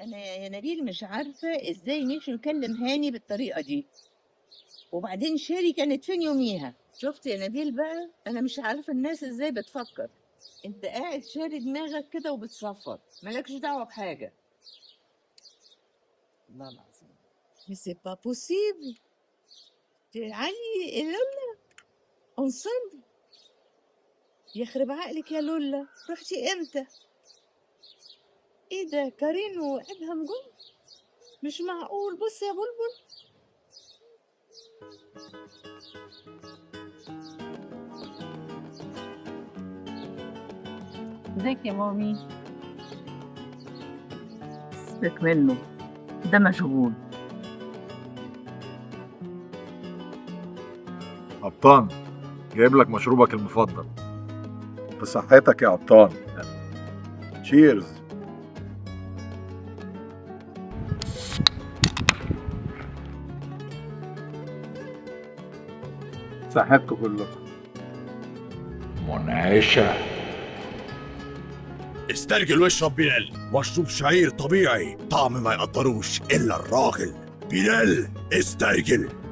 انا يا نبيل مش عارفه ازاي مشي يكلم هاني بالطريقه دي. وبعدين شيري كانت فين يوميها؟ شفت يا نبيل بقى، انا مش عارفه الناس ازاي بتفكر. انت قاعد شاري دماغك كده وبتصفر، مالكش دعوه بحاجه. والله العظيم سي با بوسيبل. علي لولا انصمبل. يخرب عقلك يا لولا، رحتي امتى؟ ايه ده، كارين وادهم جم؟ مش معقول. بص يا بلبل. ازيك يا مامي؟ سيبك منه، ده مشغول. قبطان، جايب لك مشروبك المفضل. بصحتك يا قبطان. تشيرز. صحتكم كلكم. منعشة. استرجل واشرب بلال، مشروب شعير طبيعي طعم ما يقدروش الا الراجل. بلال استرجل.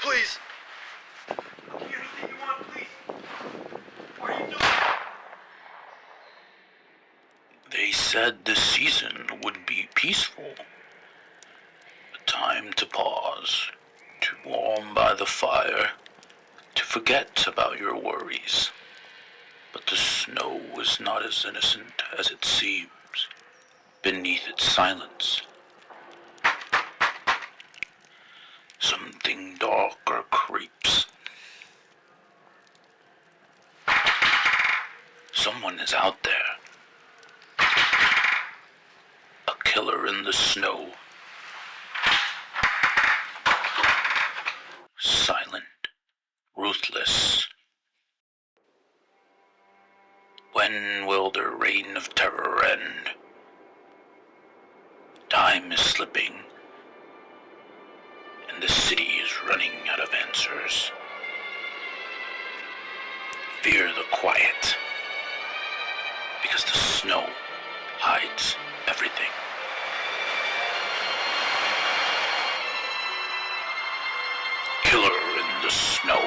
Please. Anything you want, please. What are you doing? They said this season would be peaceful. A time to pause, to warm by the fire, to forget about your worries. But the snow is not as innocent as it seems beneath its silence. Something darker creeps. Someone is out there. A killer in the snow. Silent, ruthless. When will their reign of terror end? Time is slipping, and the city is running out of answers. Fear the quiet, because the snow hides everything. Killer in the snow.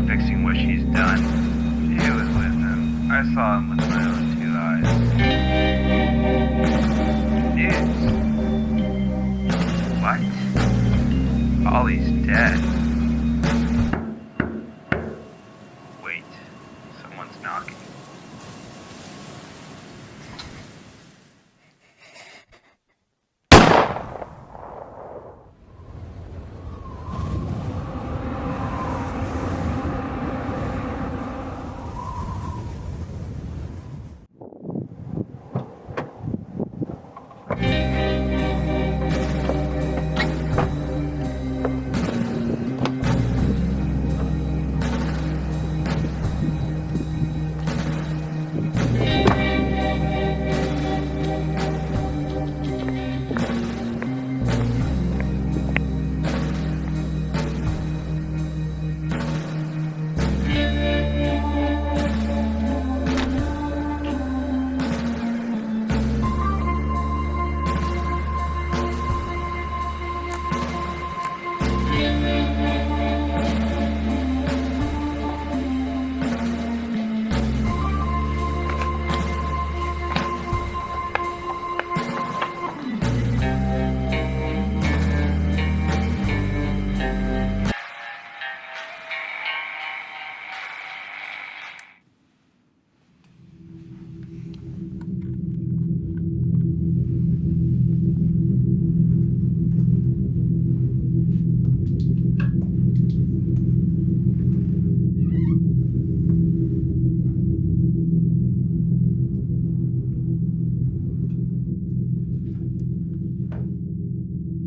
Fixing what she's done. She was with him. I saw him with my own 2 eyes. news? What? Ollie's dead. Wait, someone's knocking.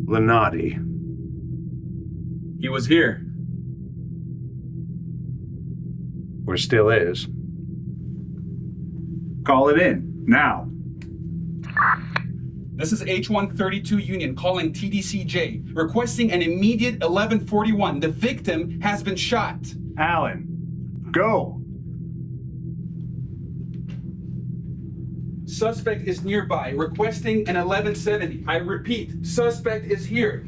Lenati. He was here. Or still is. Call it in, now. This is H132 Union calling TDCJ, requesting an immediate 1141. The victim has been shot. Alan, go! Suspect is nearby, requesting an 1170. I repeat, suspect is here.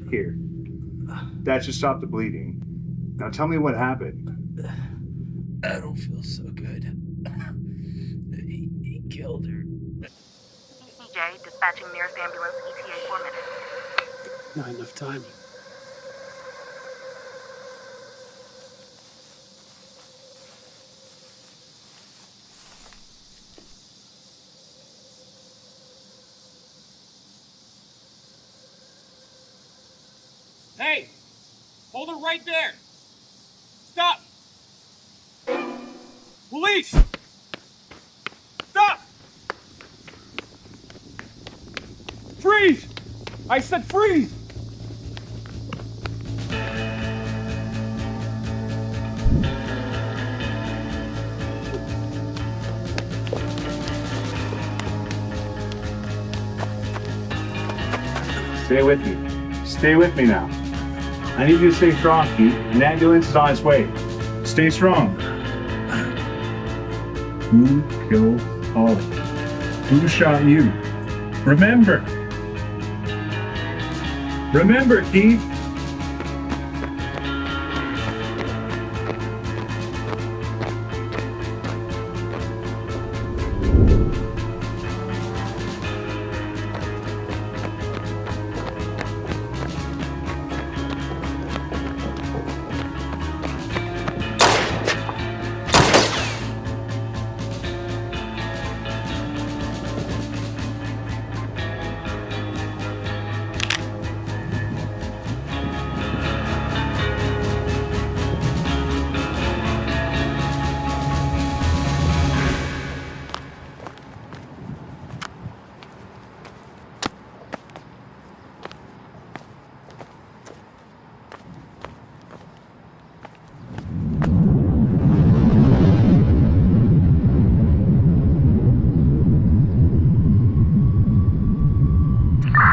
Here. That should stop the bleeding. Now tell me what happened. I don't feel so good. He killed her. TCJ dispatching nearest ambulance, ETA 4 minutes. Not enough time. Hey! Hold it right there! Stop! Police! Stop! Freeze! I said freeze! Stay with me. Stay with me now. I need you to stay strong, Pete. An ambulance is on its way. Stay strong. Who killed Ollie? Who shot you? Remember. Remember, Keith.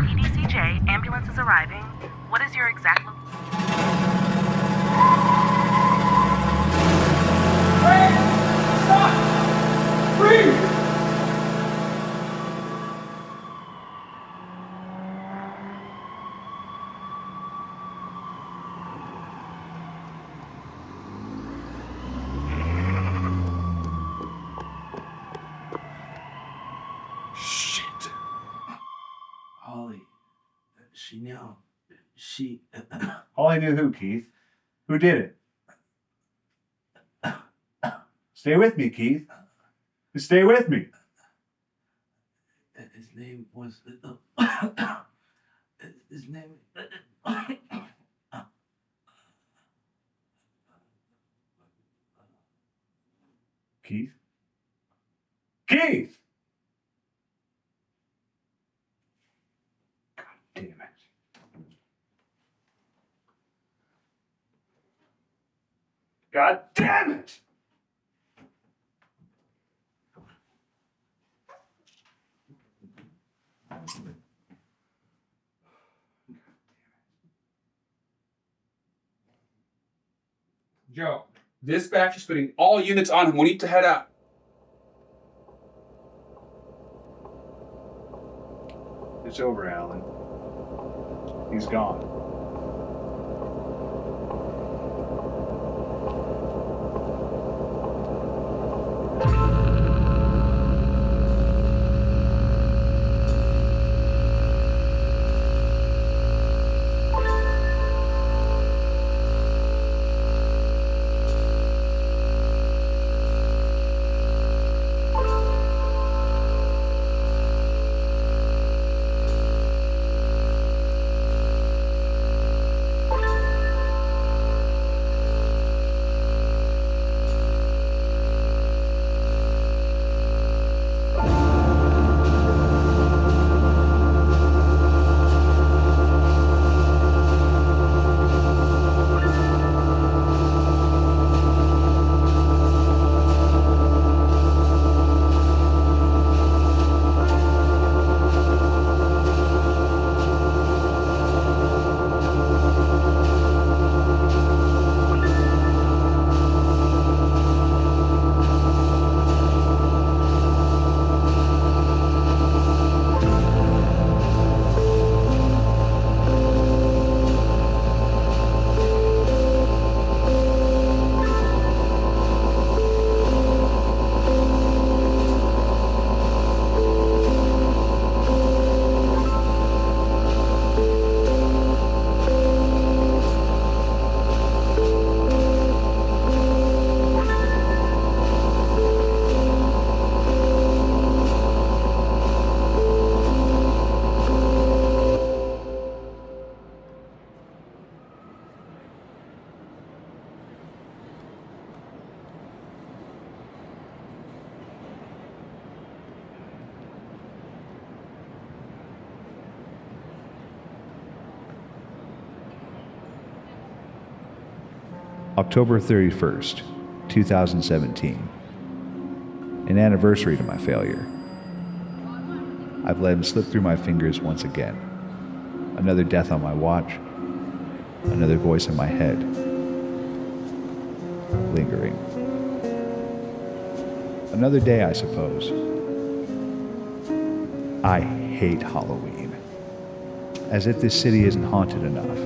TDCJ, ambulance is arriving. What is your exact location? Hey! Stop! Freeze! Holly. She knew. She. Holly knew who, Keith? Who did it? Stay with me, Keith. Stay with me. His name was. His name. Keith? Keith! God damn it. God damn it! Joe, dispatch is putting all units on him. We need to head out. It's over, Alan. He's gone. October 31st, 2017. An anniversary to my failure. I've let him slip through my fingers once again. Another death on my watch. Another voice in my head. Lingering. Another day, I suppose. I hate Halloween. As if this city isn't haunted enough.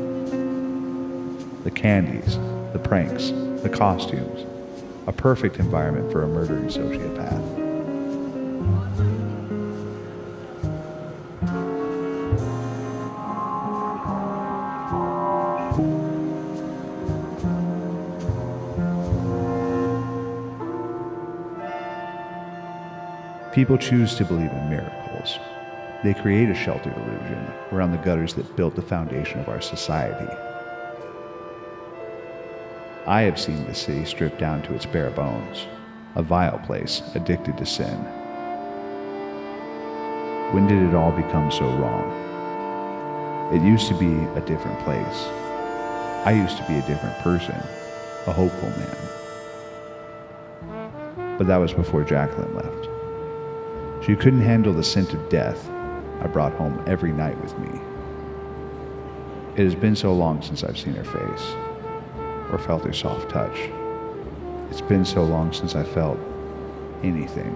The candies, the pranks, the costumes. A perfect environment for a murdering sociopath. People choose to believe in miracles. They create a sheltered illusion around the gutters that built the foundation of our society. I have seen the city stripped down to its bare bones, a vile place addicted to sin. When did it all become so wrong? It used to be a different place. I used to be a different person, a hopeful man. But that was before Jacqueline left. She couldn't handle the scent of death I brought home every night with me. It has been so long since I've seen her face, or felt her soft touch. It's been so long since I felt anything.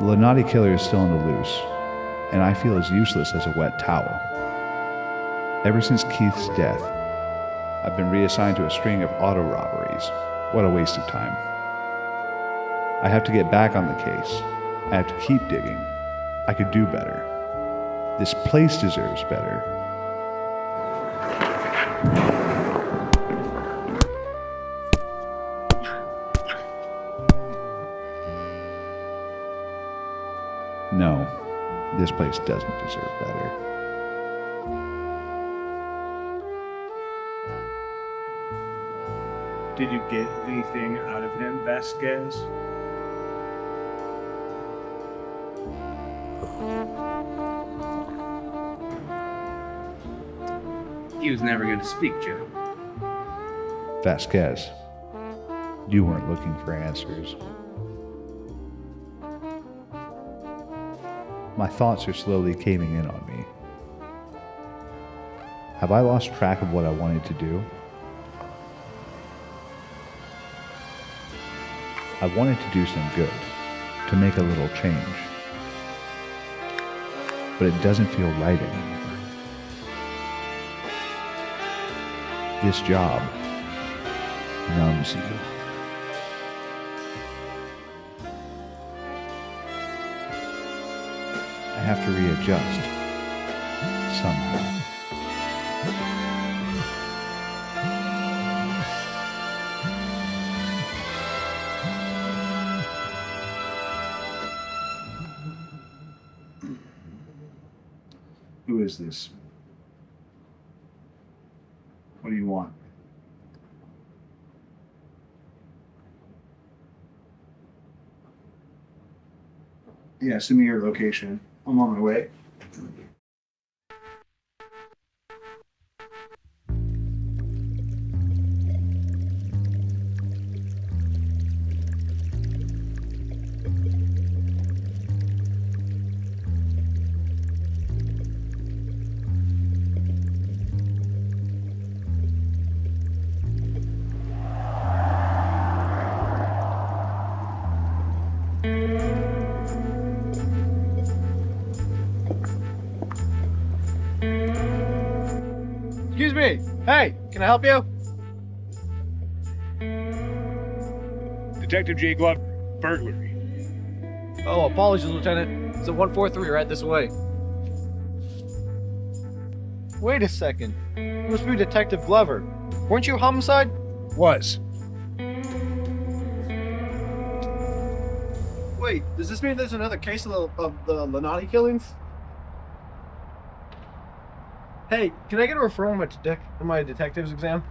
The Lunati killer is still on the loose, and I feel as useless as a wet towel. Ever since Keith's death, I've been reassigned to a string of auto robberies. What a waste of time. I have to get back on the case. I have to keep digging. I could do better. This place deserves better. No, this place doesn't deserve better. Did you get anything out of him, Vasquez? He was never going to speak, Joe. Vasquez, you weren't looking for answers. My thoughts are slowly caving in on me. Have I lost track of what I wanted to do? I wanted to do some good, to make a little change. But it doesn't feel right anymore. This job numbs you. I have to readjust somehow. Who is this? What do you want? Yeah, send me your location. I'm on my way. Excuse me. Hey, can I help you? Detective J. Glove, burglary. Oh, apologies, Lieutenant. It's at 143 right this way. Wait a second. You must be Detective Glover. Weren't you homicide? Was. Wait, does this mean there's another case of the Lanati killings? Hey, can I get a referral on my detective's exam?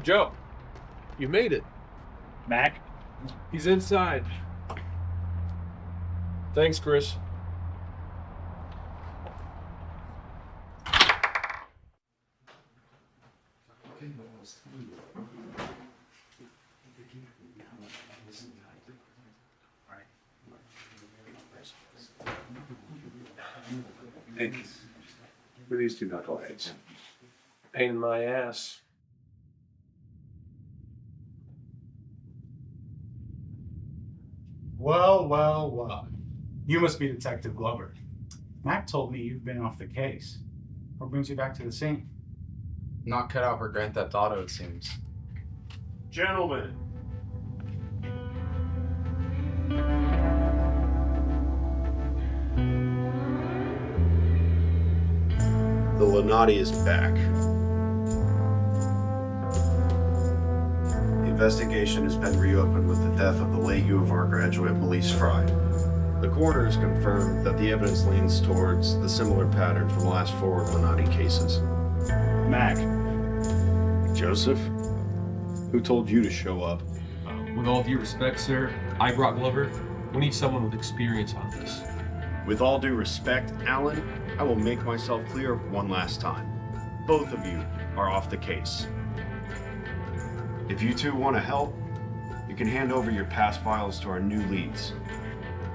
Joe, you made it. Mac? He's inside. Thanks, Chris. Thanks. For these two knuckleheads. Pain in my ass. Well. You must be Detective Glover. Mac told me you've been off the case. What brings you back to the scene? Not cut out for Grand Theft Auto, it seems. Gentlemen. The Lanati is back. The investigation has been reopened with the death of the late U of R graduate Melise Fry. The coroner has confirmed that the evidence leans towards the similar pattern from the last 4 Lanati cases. Mac. Joseph? Who told you to show up? With all due respect, sir, I brought Glover. We need someone with experience on this. With all due respect, Alan, I will make myself clear one last time. Both of you are off the case. If you two want to help, you can hand over your past files to our new leads,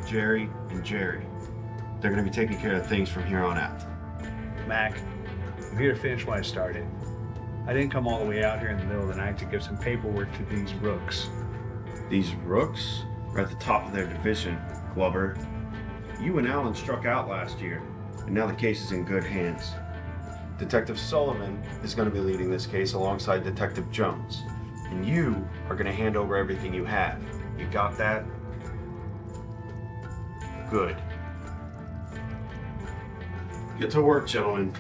Jerry and Jerry. They're going to be taking care of things from here on out. Mac, I'm here to finish what I started. I didn't come all the way out here in the middle of the night to give some paperwork to these rooks. These rooks are at the top of their division, Glover. You and Alan struck out last year, and now the case is in good hands. Detective Sullivan is going to be leading this case alongside Detective Jones. And you are going to hand over everything you have. You got that? Good. Get to work, gentlemen.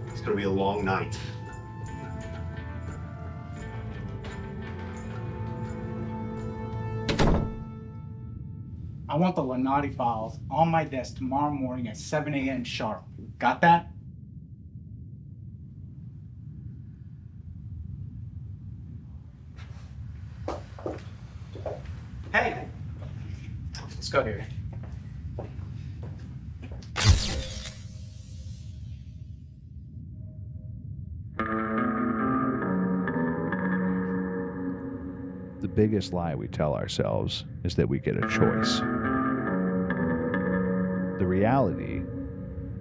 It's going to be a long night. I want the Lenati files on my desk tomorrow morning at 7 a.m. sharp. Got that? Hey! Let's go here. The biggest lie we tell ourselves is that we get a choice. The reality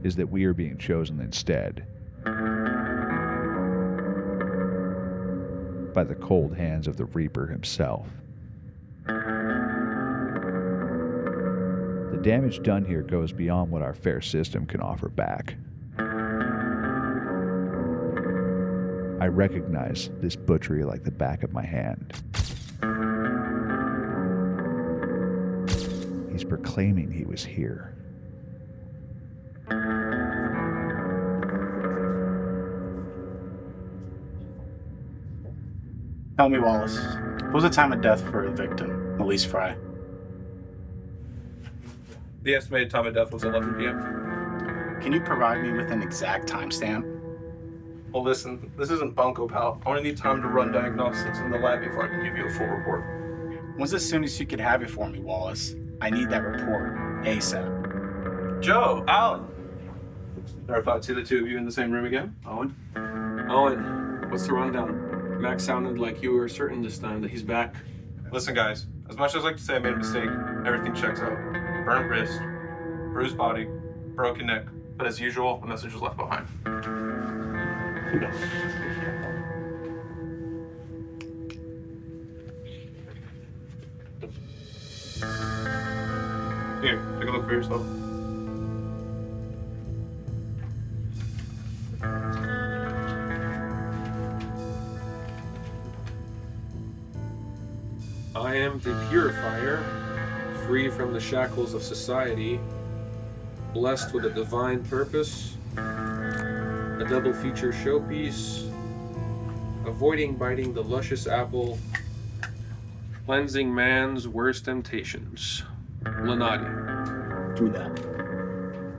is that we are being chosen instead by the cold hands of the Reaper himself. The damage done here goes beyond what our fair system can offer back. I recognize this butchery like the back of my hand. He's proclaiming he was here. Tell me, Wallace, what was the time of death for the victim, Elise Fry? The estimated time of death was 11 p.m. Can you provide me with an exact timestamp? Well, listen, this isn't bunco, pal. I want to need time to run diagnostics in the lab before I can give you a full report. When's as soon as you could have it for me, Wallace? I need that report ASAP. Joe, Alan. Never thought I'd see the two of you in the same room again. Owen? Owen, what's the rundown? Max sounded like you were certain this time that he's back. Listen, guys, as much as I'd like to say I made a mistake, everything checks out. Burnt wrist, bruised body, broken neck, but as usual, a message was left behind. Here, take a look for yourself. I am the purifier, free from the shackles of society, blessed with a divine purpose, a double feature showpiece, avoiding biting the luscious apple, cleansing man's worst temptations. Lenati. Give me that.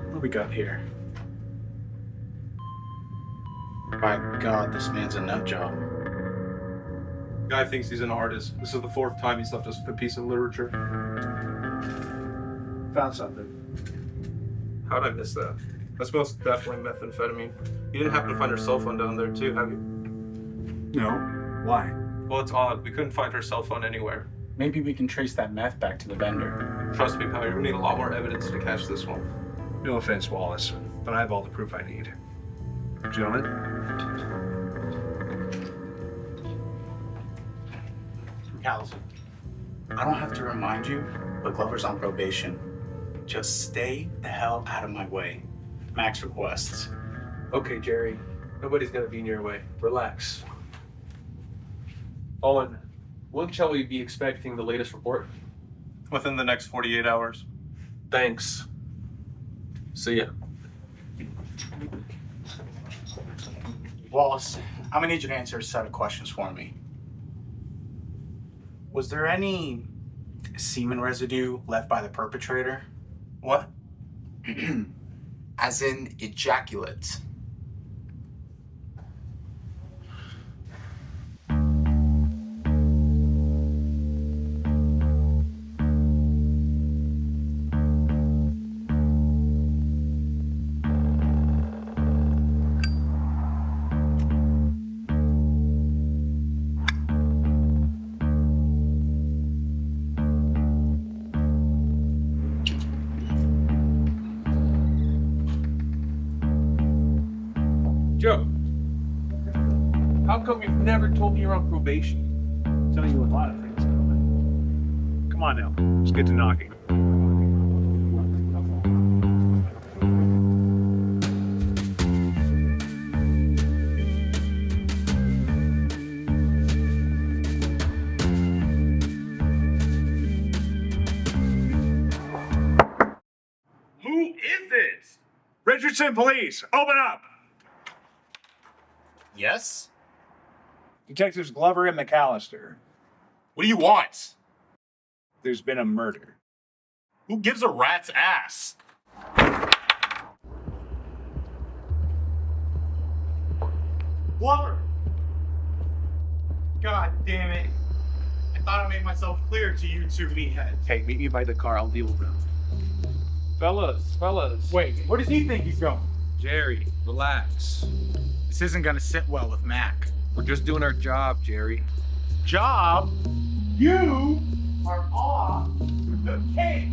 What do we got here? By God, this man's a nut job. Guy thinks he's an artist. This is the fourth time he's left us with a piece of literature. Found something. How'd I miss that? That's most definitely methamphetamine. You didn't happen to find her cell phone down there too, have you? No. Why? Well, it's odd. We couldn't find her cell phone anywhere. Maybe we can trace that meth back to the vendor. Trust me, pal, you're gonna need a lot more evidence to catch this one. No offense, Wallace, but I have all the proof I need. Gentlemen? Callison, I don't have to remind you, but Glover's on probation. Just stay the hell out of my way. Max requests. Okay, Jerry. Nobody's gonna be in your way. Relax. Owen, when shall we be expecting the latest report? Within the next 48 hours. Thanks. See ya. Wallace, I'm gonna need you to answer a set of questions for me. Was there any semen residue left by the perpetrator? What? As in ejaculate. Joe, how come you've never told me you're on probation? Tell you a lot of things, gentlemen. Come on now, let's get to knocking. Richardson Police, open up! Yes? Detectives Glover and McAllister. What do you want? There's been a murder. Who gives a rat's ass? Glover! God damn it. I thought I made myself clear to you two meatheads. Hey, meet me by the car. I'll deal with them. Fellas. Wait, where does he think he's going? Jerry, relax. This isn't gonna sit well with Mac. We're just doing our job, Jerry. Job? You are off the case!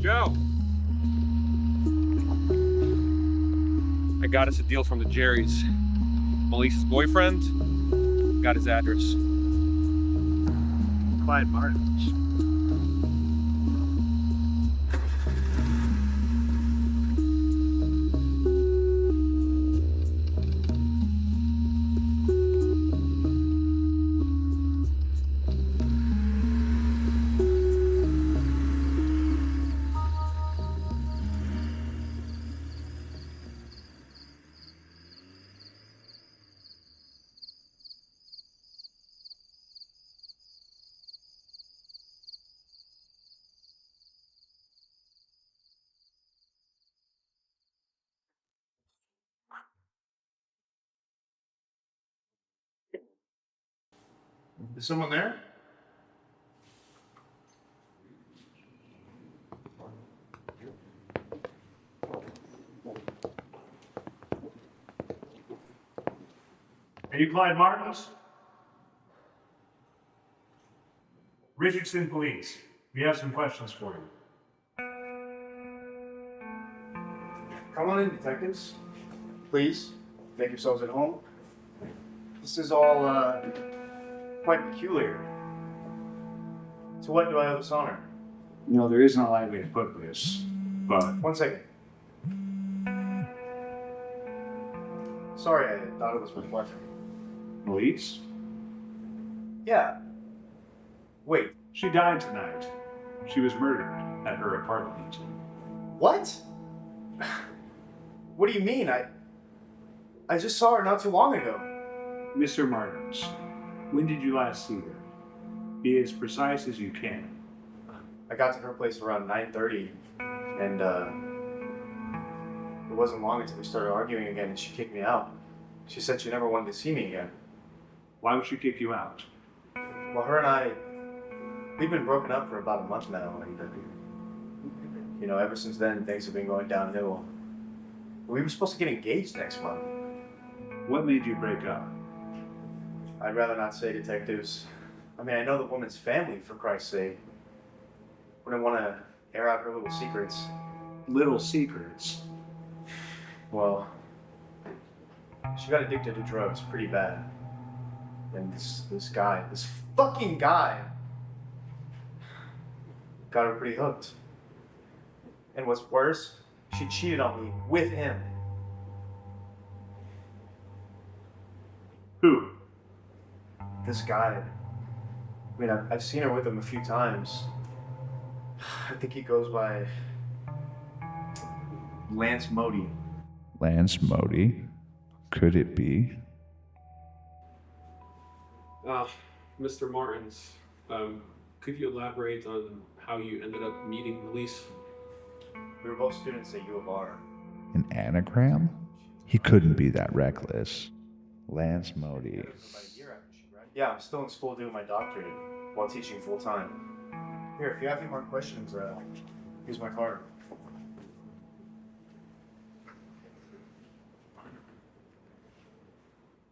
Joe! I got us a deal from the Jerrys. Melissa's boyfriend got his address. Clyde Martins. Is someone there? Are you Clyde Martins? Richardson Police. We have some questions for you. Come on in, detectives. Please, make yourselves at home. This is all, quite peculiar. To what do I owe this honor? You know, there isn't a light way to put this, but... One second. Sorry, I thought it was my pleasure. Police? Yeah. Wait, She died tonight. She was murdered at her apartment. what? What do you mean? I just saw her not too long ago. Mr. Martins, when did you last see her? Be as precise as you can. I got to her place around 9:30, and it wasn't long until we started arguing again, and she kicked me out. She said she never wanted to see me again. Why would she kick you out? Well, her and I, we've been broken up for about a month now, and you know, ever since then, things have been going downhill. We were supposed to get engaged next month. What made you break up? I'd rather not say, detectives. I mean, I know the woman's family, for Christ's sake. Wouldn't want to air out her little secrets. Little secrets? Well, she got addicted to drugs pretty bad. And this guy, this fucking guy, got her pretty hooked. And what's worse, she cheated on me with him. Who? This guy. I mean, I've seen her with him a few times. I think he goes by Lance Modi. Lance Modi? Could it be? Mr. Martins, could you elaborate on how you ended up meeting Elise? We were both students at U of R. An anagram? He couldn't be that reckless. Lance Modi. Yeah, I'm still in school doing my doctorate while teaching full time. Here, if you have any more questions, here's my card.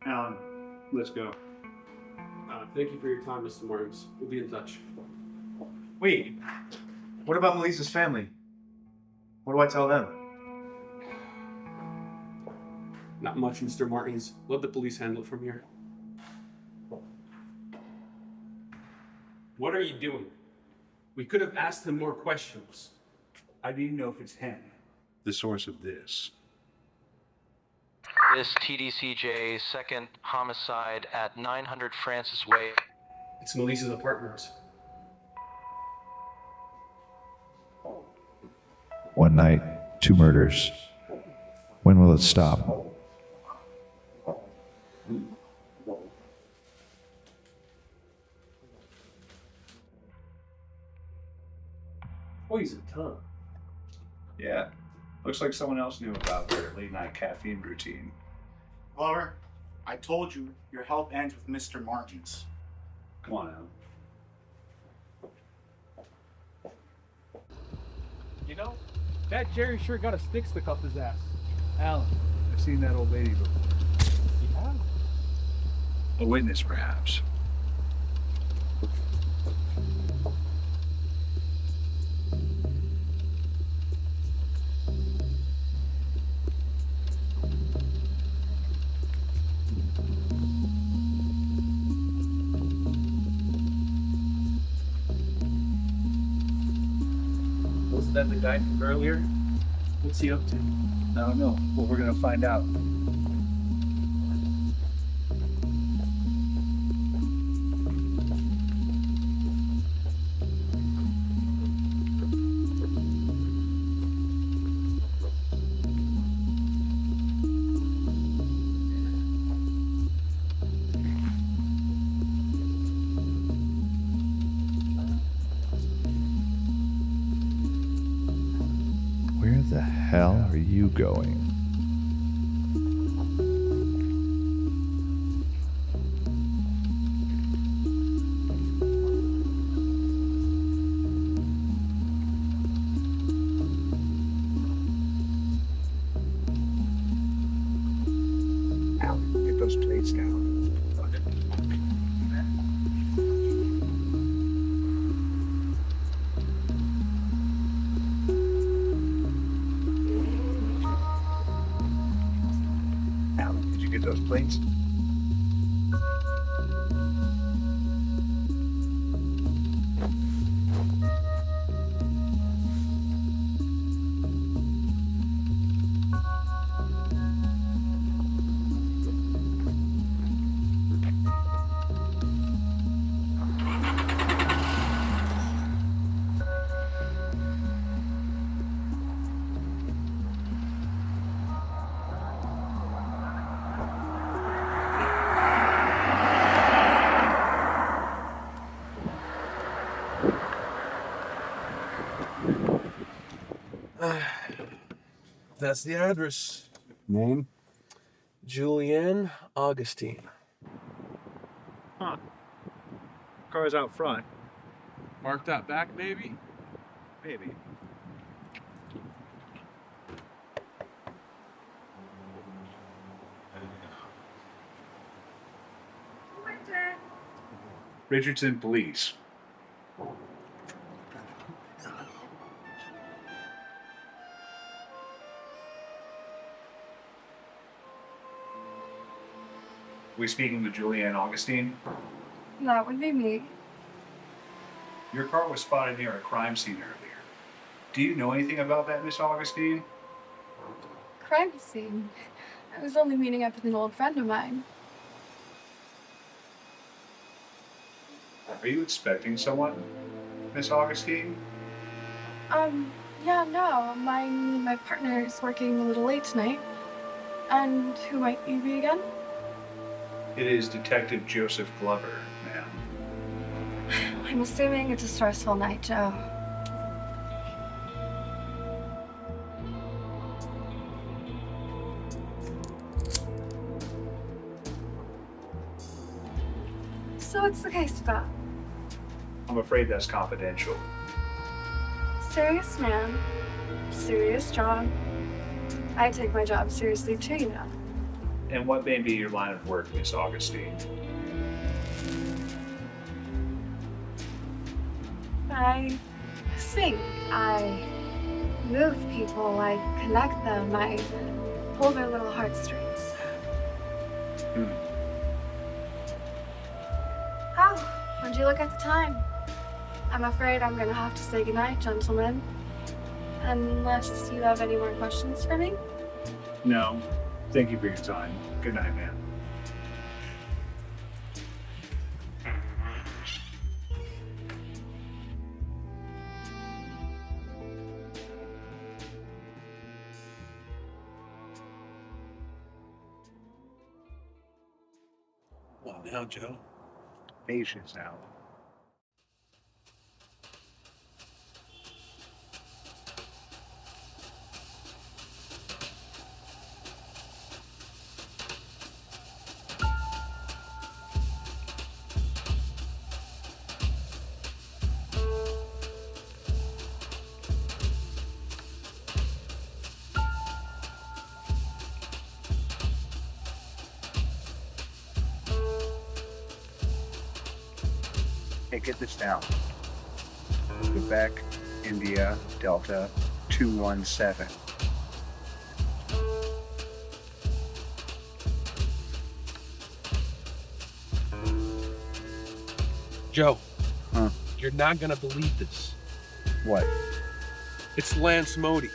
Alan, let's go. Thank you for your time, Mr. Martins. We'll be in touch. Wait, what about Melissa's family? What do I tell them? Not much, Mr. Martins. Let the police handle it from here. What are you doing? We could have asked him more questions. I need to know if it's him, the source of this. This TDCJ second homicide at 900 Francis Way. It's Melissa's apartment. One night, 2 murders. When will it stop? Poison tongue. Yeah, looks like someone else knew about their late night caffeine routine. Glover, I told you your help ends with Mr. Martins. Come on, Alan. You know, that Jerry sure got a stick stuck up his ass. Alan, I've seen that old lady before. Yeah. A witness, perhaps. Wasn't that the guy from earlier? What's he up to? I don't know, but we're gonna find out. Where the hell are you going? Alan, get those plates down. Alan, did you get those plates? That's the address. Name? Julianne Augustine. Huh. Car's out front. Marked out back, maybe? Maybe. Richardson Police. We speaking with Julianne Augustine? That would be me. Your car was spotted near a crime scene earlier. Do you know anything about that, Miss Augustine? Crime scene. I was only meeting up with an old friend of mine. Are you expecting someone, Miss Augustine? Yeah, no. My partner is working a little late tonight. And who might you be again? It is Detective Joseph Glover, ma'am. I'm assuming it's a stressful night, Joe. So what's the case about? I'm afraid that's confidential. Serious man. Serious job. I take my job seriously too, you know. And what may be your line of work, Miss Augustine? I sing. I move people. I connect them. I pull their little heartstrings. How? When'd you look at the time? I'm afraid I'm gonna have to say goodnight, gentlemen. Unless you have any more questions for me? No. Thank you for your time. Good night, man. What now, Joe? Patience now. Hey, get this down. Quebec, India, Delta, 217. Joe. Huh? You're not gonna believe this. What? It's Lance Modi.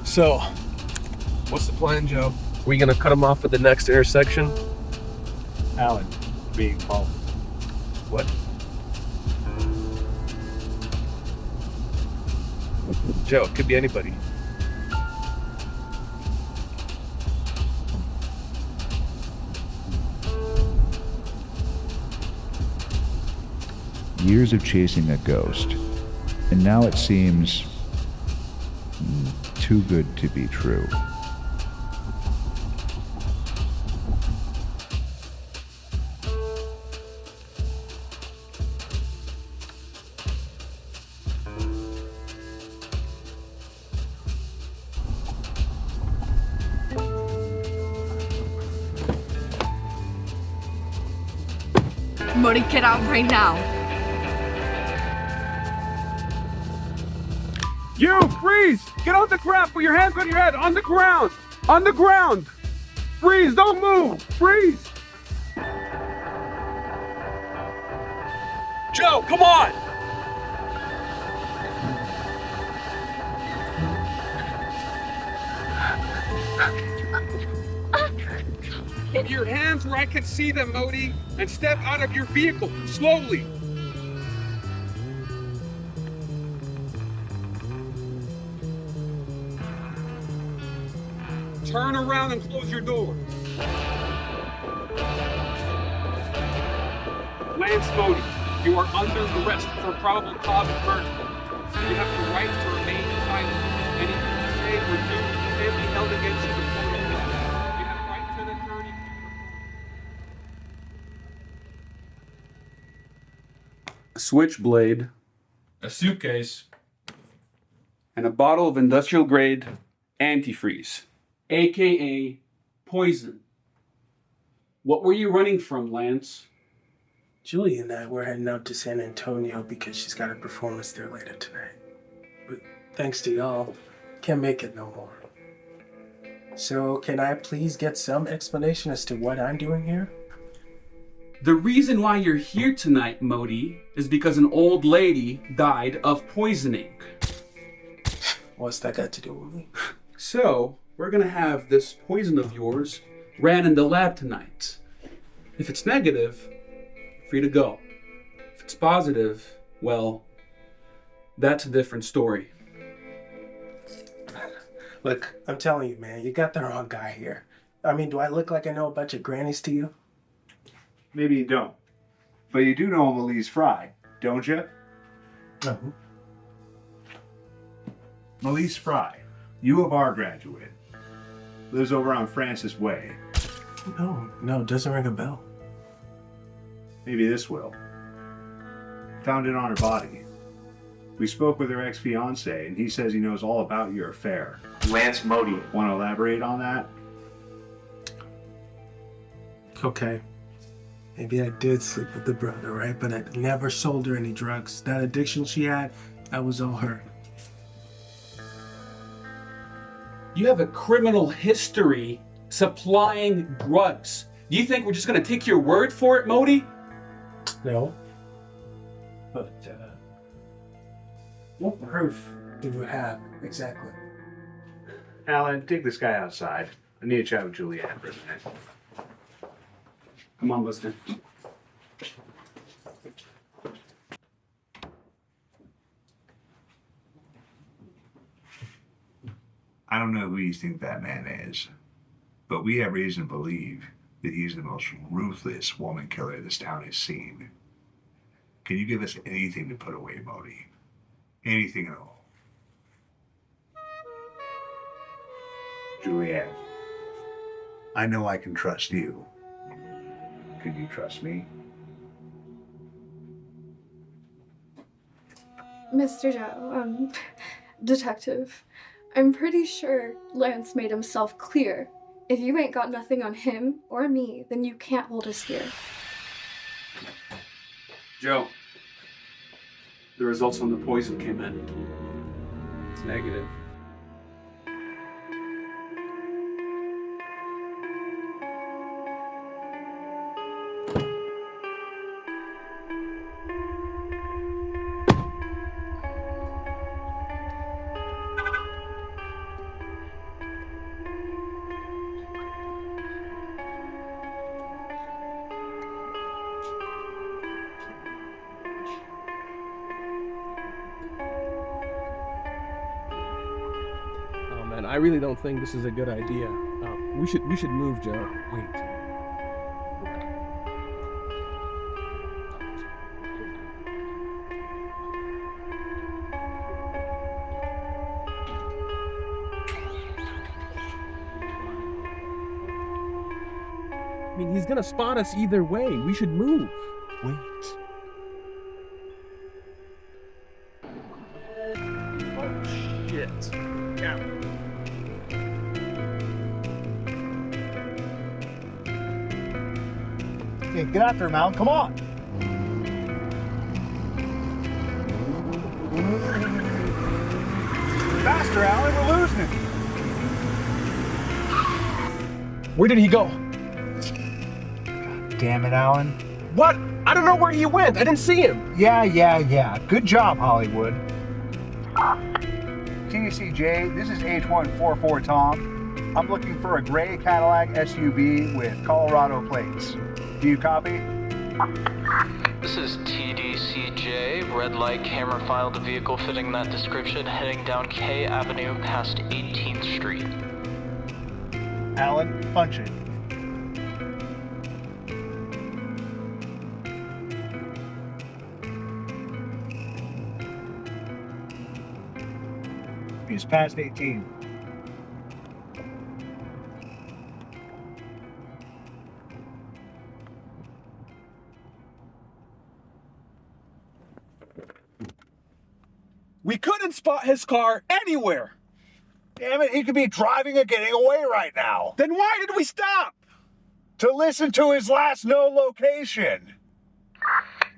So, what's the plan, Joe? We gonna cut him off at the next intersection? Alan, being Paul. What? Joe, it could be anybody. Years of chasing a ghost, and now it seems too good to be true. Modi, get out right now. You, freeze! Get on the ground, put your hands on your head, on the ground! On the ground! Freeze, don't move! Freeze! Joe, come on! Put your hands where I can see them, Modi, and step out of your vehicle, slowly. Turn around and close your door. Lance Modi, you are under arrest for probable cause of murder. You have the right to remain silent. Anything you say or do can be held against you in court of law. You have the right to an attorney. A switchblade, a suitcase, and a bottle of industrial grade antifreeze, aka poison. What were you running from, Lance? Julie and I were heading out to San Antonio because she's got a performance there later tonight. But thanks to y'all, can't make it no more. So, can I please get some explanation as to what I'm doing here? The reason why you're here tonight, Modi, is because an old lady died of poisoning. What's that got to do with me? So, we're gonna have this poison of yours ran in the lab tonight. If it's negative, free to go. If it's positive, well, that's a different story. Look, I'm telling you, man, you got the wrong guy here. I mean, do I look like I know a bunch of grannies to you? Maybe you don't. But you do know Elise Fry, don't you? No. Elise Fry, U of R graduate. Lives over on Francis Way. No, it doesn't ring a bell. Maybe this will. Found it on her body. We spoke with her ex-fiance, and he says he knows all about your affair. Lance Modi. Want to elaborate on that? Okay. Maybe I did sleep with the brother, right? But I never sold her any drugs. That addiction she had, that was all her. You have a criminal history supplying drugs. Do you think we're just gonna take your word for it, Modi? No. But, what proof do you have exactly? Alan, take this guy outside. I need to chat with Julianne for a minute. Come on, Buster. I don't know who you think that man is, but we have reason to believe that he's the most ruthless woman killer this town has seen. Can you give us anything to put away, Modi? Anything at all? Julianne. I know I can trust you. Can you trust me? Mr. Joe, Detective, I'm pretty sure Lance made himself clear. If you ain't got nothing on him or me, then you can't hold us here. Joe, the results on the poison came in. It's negative. I really don't think this is a good idea. We should move, Joe. Wait. I mean, he's gonna spot us either way. We should move. Wait. Oh, shit. Yeah. Okay, get after him, Alan. Come on. Faster, Alan. We're losing him. Where did he go? Damn it, Alan. What? I don't know where he went. I didn't see him. Yeah. Good job, Hollywood. TDCJ, this is H144 Tom. I'm looking for a gray Cadillac SUV with Colorado plates. Do you copy? This is TDCJ. Red light camera filed a vehicle fitting that description heading down K Avenue past 18th Street. Alan, punch it. He's past 18. We couldn't spot his car anywhere. Damn it, he could be driving or getting away right now. Then why did we stop? To listen to his last known location.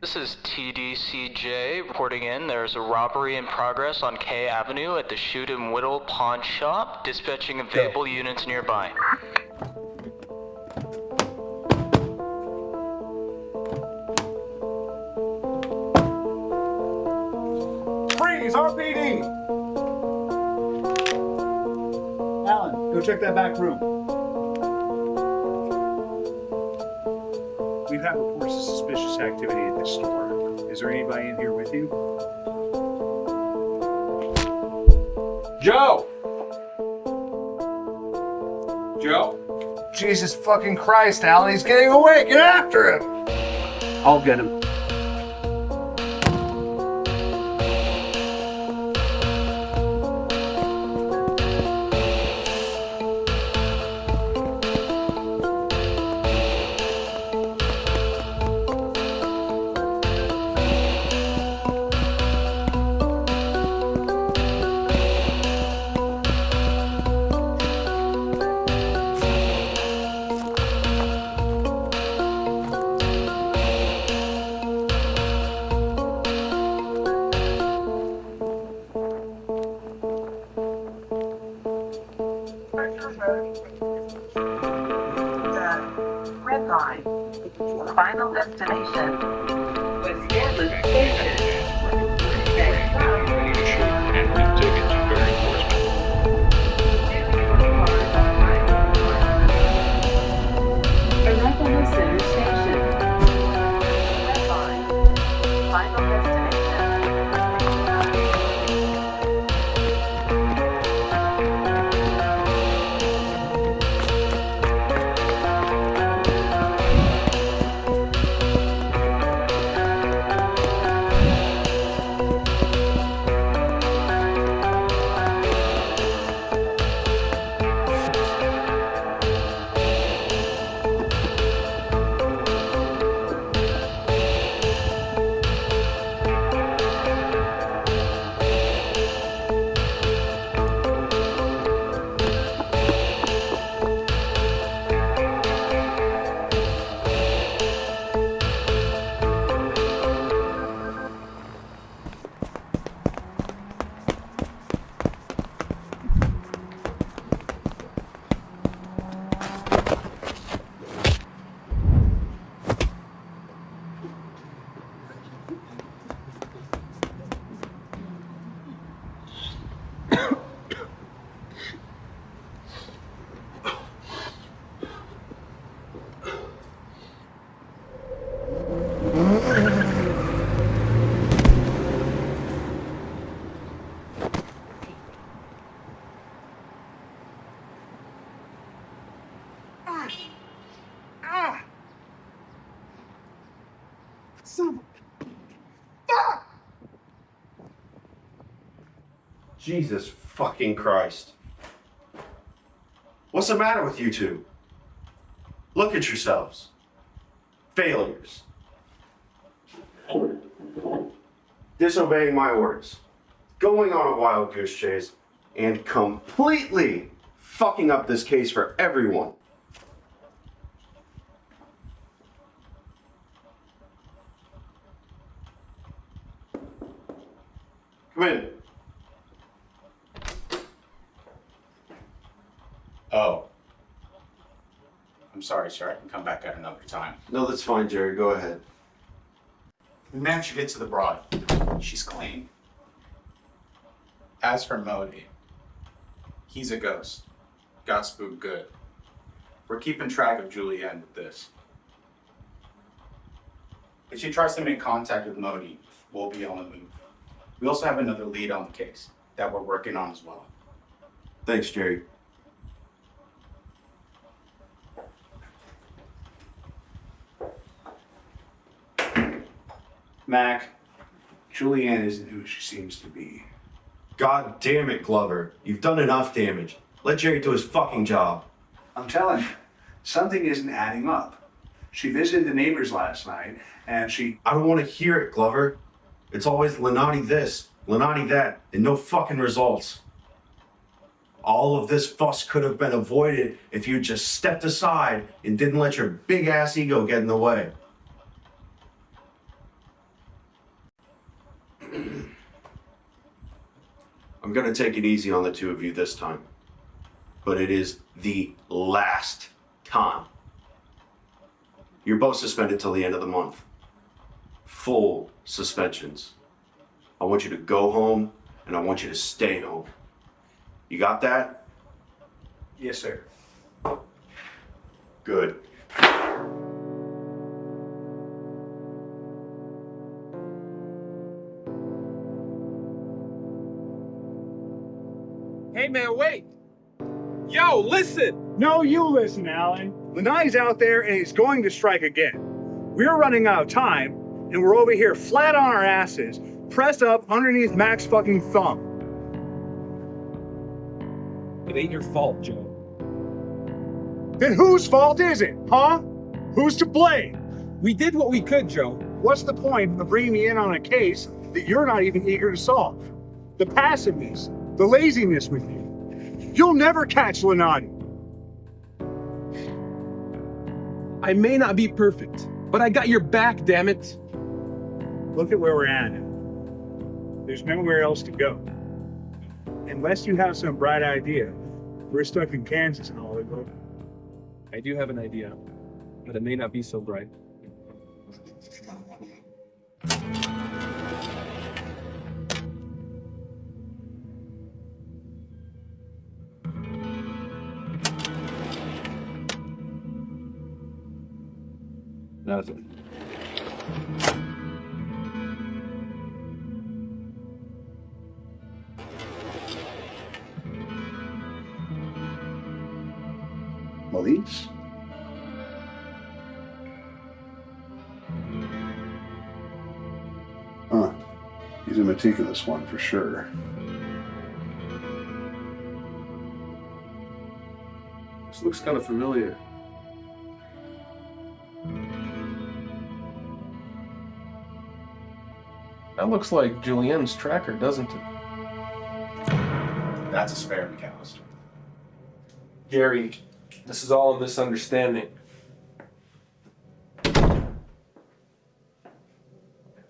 This is TDCJ reporting in. There's a robbery in progress on K Avenue at the Shoot and Whittle Pawn Shop. Dispatching available units nearby. Freeze! RPD! Alan, go check that back room. We've had reports of suspicious activity at this store. Is there anybody in here with you? Joe! Joe? Jesus fucking Christ, Alan, he's getting away! Get after him! I'll get him. Red line. Final destination. West Gambler Station. Next stop. Arapahoe Center Station. Red line. Final destination. Jesus fucking Christ. What's the matter with you two? Look at yourselves. Failures. Disobeying my orders. Going on a wild goose chase. And completely fucking up this case for everyone. Come in. Oh. I'm sorry, sir. I can come back at another time. No, that's fine, Jerry. Go ahead. We managed to get to the broad. She's clean. As for Modi, he's a ghost. Got spooked good. We're keeping track of Julianne with this. If she tries to make contact with Modi, we'll be on the move. We also have another lead on the case that we're working on as well. Thanks, Jerry. Mac, Julianne isn't who she seems to be. God damn it, Glover. You've done enough damage. Let Jerry do his fucking job. I'm telling you, something isn't adding up. She visited the neighbors last night, and I don't want to hear it, Glover. It's always Lenati this, Lenati that, and no fucking results. All of this fuss could have been avoided if you just stepped aside and didn't let your big-ass ego get in the way. I'm gonna take it easy on the two of you this time. But it is the last time. You're both suspended till the end of the month. Full suspensions. I want you to go home, and I want you to stay home. You got that? Yes, sir. Good. Hey man, wait! Yo, listen! No, you listen, Alan. Lanai's out there and he's going to strike again. We're running out of time, and we're over here flat on our asses, pressed up underneath Mac's fucking thumb. It ain't your fault, Joe. Then whose fault is it, huh? Who's to blame? We did what we could, Joe. What's the point of bringing me in on a case that you're not even eager to solve? The passiveness, the laziness with you. You'll never catch Lanai. I may not be perfect, but I got your back, damn it. Look at where we're at. There's nowhere else to go. Unless you have some bright idea, we're stuck in Kansas and Hollywood. I do have an idea, but it may not be so bright. Nothing. Police? Huh. He's a meticulous one for sure. This looks kind of familiar. That looks like Julienne's tracker, doesn't it? That's a spare, McAllister. Gary, this is all a misunderstanding.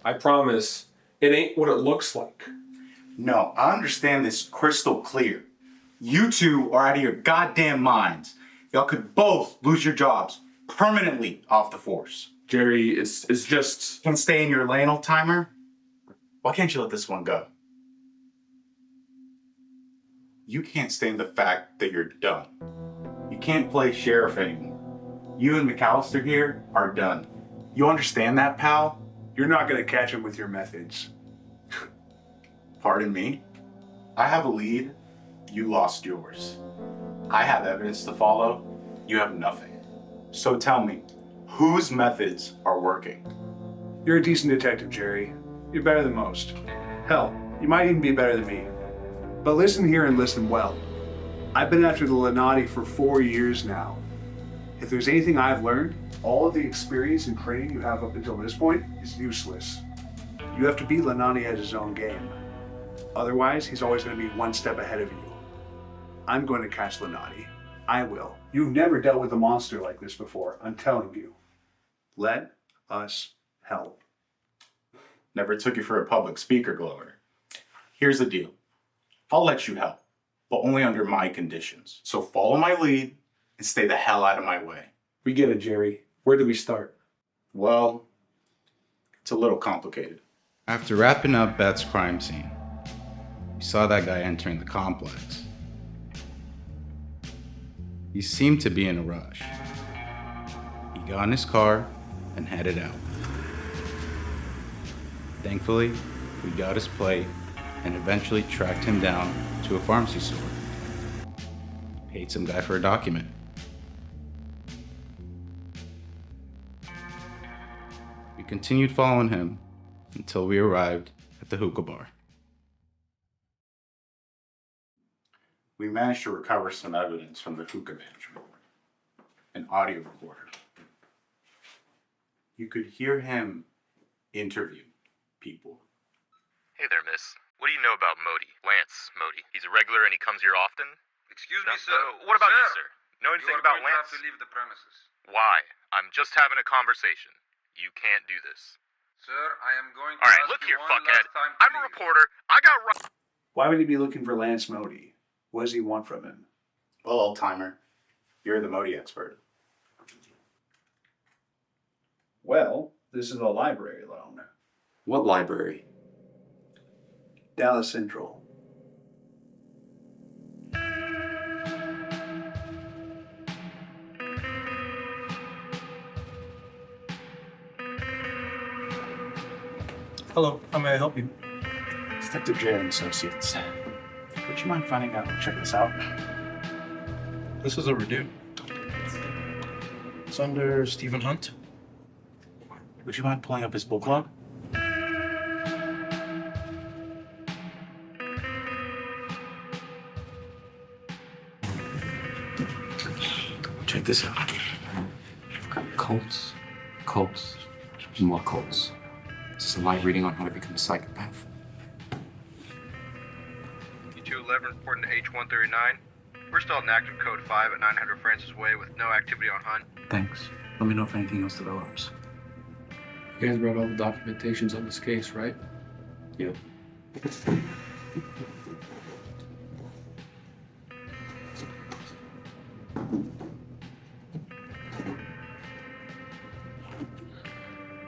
I promise, it ain't what it looks like. No, I understand this crystal clear. You two are out of your goddamn minds. Y'all could both lose your jobs permanently off the force. Jerry, it's just... Can't stay in your lane, old timer? Why can't you let this one go? You can't stand the fact that you're done. You can't play sheriff anymore. You and McAllister here are done. You understand that, pal? You're not gonna catch him with your methods. Pardon me? I have a lead. You lost yours. I have evidence to follow. You have nothing. So tell me, whose methods are working? You're a decent detective, Jerry. You're better than most. Hell, you might even be better than me. But listen here and listen well. I've been after the Lanai for 4 years now. If there's anything I've learned, all of the experience and training you have up until this point is useless. You have to beat Lanai at his own game. Otherwise, he's always going to be one step ahead of you. I'm going to catch Lanai. I will. You've never dealt with a monster like this before, I'm telling you. Let us help. Never took you for a public speaker, Glover. Here's the deal. I'll let you help, but only under my conditions. So follow my lead and stay the hell out of my way. We get it, Jerry. Where do we start? Well, it's a little complicated. After wrapping up Beth's crime scene, we saw that guy entering the complex. He seemed to be in a rush. He got in his car and headed out. Thankfully, we got his plate and eventually tracked him down to a pharmacy store. Paid some guy for a document. We continued following him until we arrived at the hookah bar. We managed to recover some evidence from the hookah manager, an audio recorder. You could hear him interview people. Hey there, miss. What do you know about Modi? Lance Modi. He's a regular and he comes here often? Excuse me, sir. What about you, Sir, sir? Know anything you are about going to Lance? have to leave the premises. Why? I'm just having a conversation. You can't do this. Sir, I am going to All right, ask look you here, one fuckhead. last time, I'm a reporter. I got Why would he be looking for Lance Modi? What does he want from him? Well, old timer, you're the Modi expert. Well, this is a library loan. What library? Dallas Central. Hello, how may I help you? Detective J and Associates. Would you mind finding out? Check this out. This is overdue. It's under Stephen Hunt. Would you mind pulling up his book log? Check this out. Cults, more cults. This is a live reading on how to become a psychopath. E211 reporting to H139. We're still in active code 5 at 900 Francis Way with no activity on Hunt. Thanks. Let me know if anything else develops. You guys brought all the documentations on this case, right? Yep.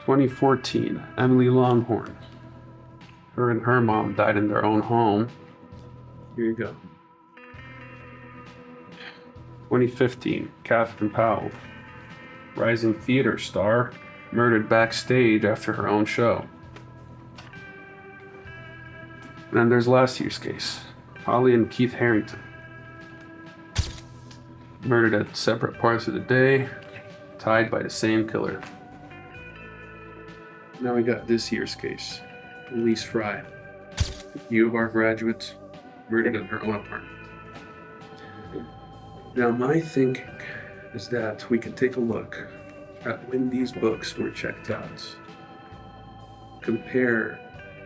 "2014, Emily Longhorn. Her and her mom died in their own home. Here you go. 2015, Catherine Powell. Rising theater star, murdered backstage after her own show. And then there's last year's case, Holly and Keith Harrington. Murdered at separate parts of the day, tied by the same killer. Now we got this year's case, Elise Fry. U of R graduate, murdered in her own apartment. Now my thinking is that we can take a look at when these books were checked out. Compare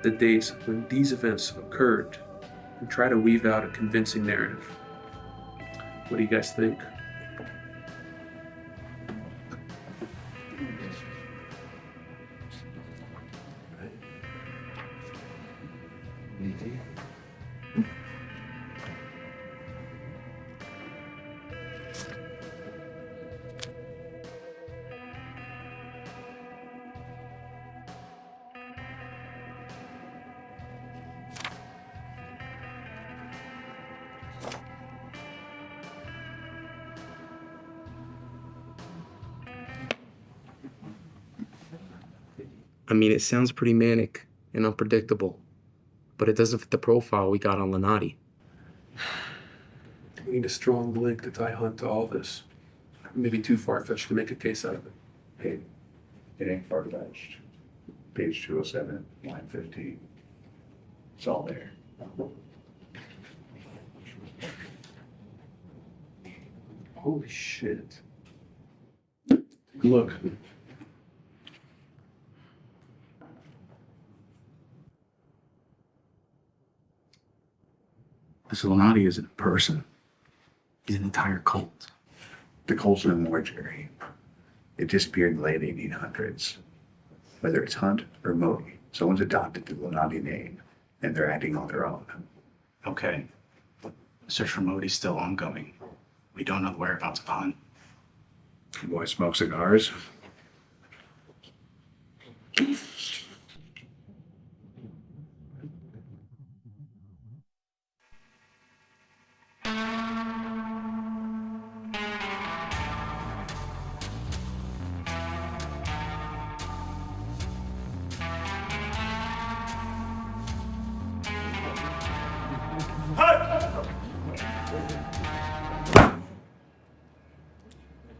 the dates when these events occurred and try to weave out a convincing narrative. What do you guys think? I mean, it sounds pretty manic and unpredictable, but it doesn't fit the profile we got on Lenati. We need a strong link to tie Hunt to all this. Maybe too far-fetched to make a case out of it. Hey, it ain't far-fetched. Page 207, line 15. It's all there. Holy shit. Look. This Illuminati isn't a person. It's an entire cult. The cult's no more, Jerry. It disappeared in the late 1800s. Whether it's Hunt or Modi, someone's adopted the Illuminati name, and they're acting on their own. Okay. The search for Modi's still ongoing. We don't know the whereabouts of Hunt. You boys smoke cigars?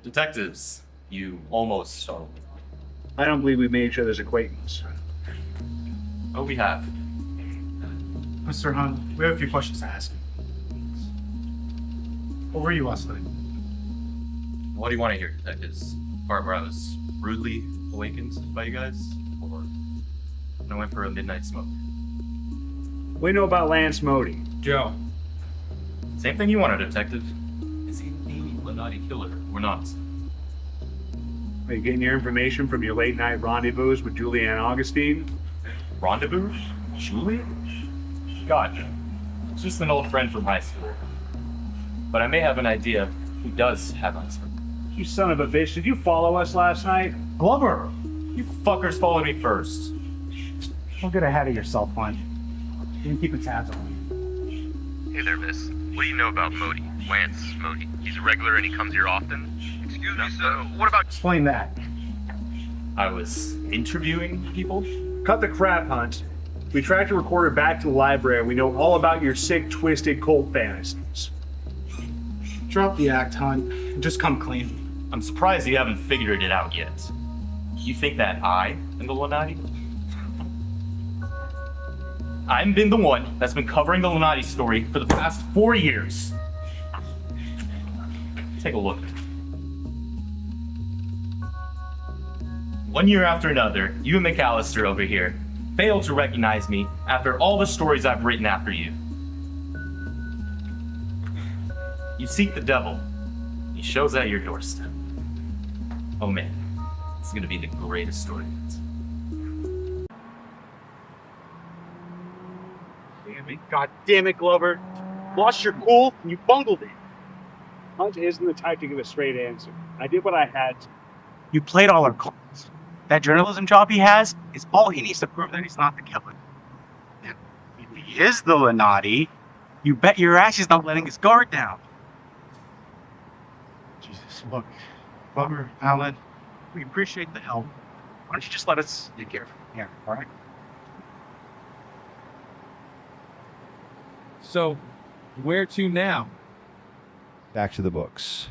Detectives, you almost startled me. I don't believe we made each other's acquaintance. Oh, we have. Mr. Hunt, we have a few questions to ask. Where were you last night? What do you want to hear, detectives? Part where I was rudely awakened by you guys? Or when I went for a midnight smoke? We know about Lance Modi. Joe. Same thing you wanted, detective. Is he the Lenati killer or not? Are you getting your information from your late night rendezvous with Julianne Augustine? Rendezvous? Julie? God, it's just an old friend from high school. But I may have an idea of who does have eyes for me. You son of a bitch, did you follow us last night? Glover! You fuckers followed me first. Don't get ahead of yourself, Hunt. You can keep a tabs on me. Hey there, miss. What do you know about Modi? Lance Modi. He's a regular and he comes here often? Excuse me, sir. What about... Explain that. I was interviewing people. Cut the crap, Hunt. We tracked your recorder back to the library and we know all about your sick, twisted cult fantasies. Drop the act, Hunt, and just come clean. I'm surprised you haven't figured it out yet. You think that I am the Illuminati? I've been the one that's been covering the Illuminati story for the past 4 years. Take a look. 1 year after another, you and McAllister over here failed to recognize me after all the stories I've written after you. You seek the devil. He shows at your doorstep. Oh man, it's gonna be the greatest story yet. God damn it, Glover. Lost your cool and you bungled it. Hunt isn't the type to give a straight answer. I did what I had to. You played all our cards. That journalism job he has is all he needs to prove that he's not the killer. If he is the Illuminati, you bet your ass he's not letting his guard down. Jesus, look, Glover, Alan, we appreciate the help. Why don't you just let us take care of it here, all right? So, where to now? Back to the books.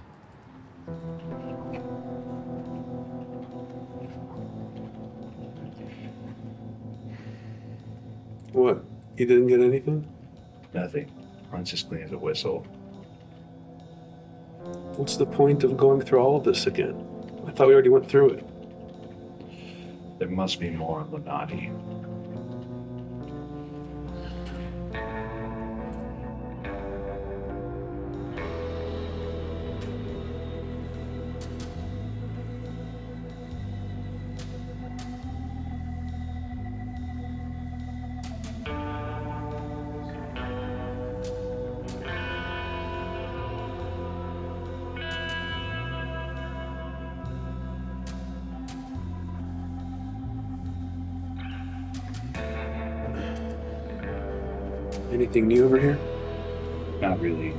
What? You didn't get anything? Nothing. Runs as clean as a whistle. What's the point of going through all of this again? I thought we already went through it. There must be more Illuminati. Anything new over here? Not really.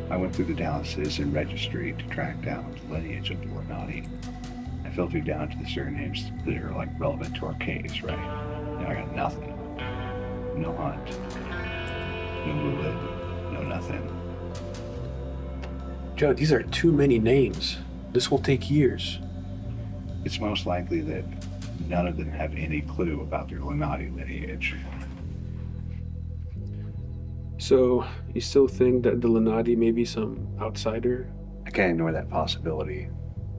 I went through the Dallas Citizen Registry to track down the lineage of the Illuminati. I filtered down to the surnames that are relevant to our case, right? Now I got nothing. No Hunt. No Lilith. No nothing. Joe, these are too many names. This will take years. It's most likely that none of them have any clue about their Illuminati lineage. So, you still think that the Illuminati may be some outsider? I can't ignore that possibility.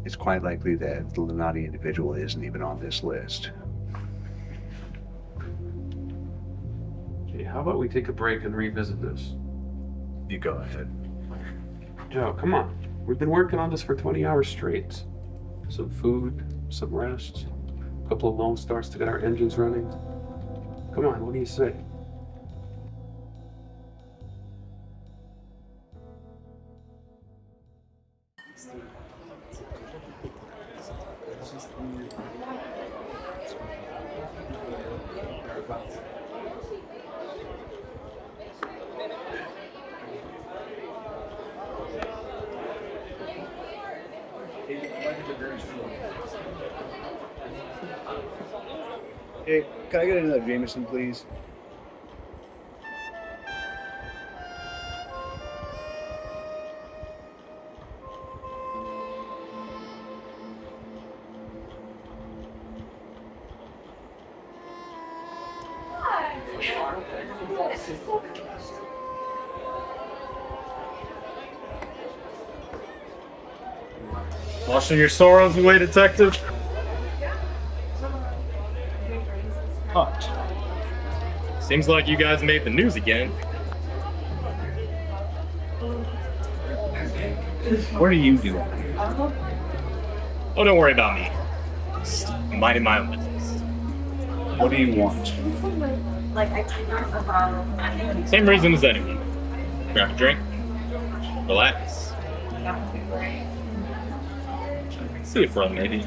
It's quite likely that the Illuminati individual isn't even on this list. Okay, how about we take a break and revisit this? You go ahead. Joe, come on. We've been working on this for 20 hours straight. Some food, some rest, a couple of Lone Stars to get our engines running. Come on, what do you say? Hey, can I get another Jameson, please? Washing your sorrows away, detective? Hunt. Seems like you guys made the news again. What are you doing? Oh, don't worry about me. Just minding my own business. What do you want? Same reason as anyone. Grab a drink. Relax. See a friend, maybe.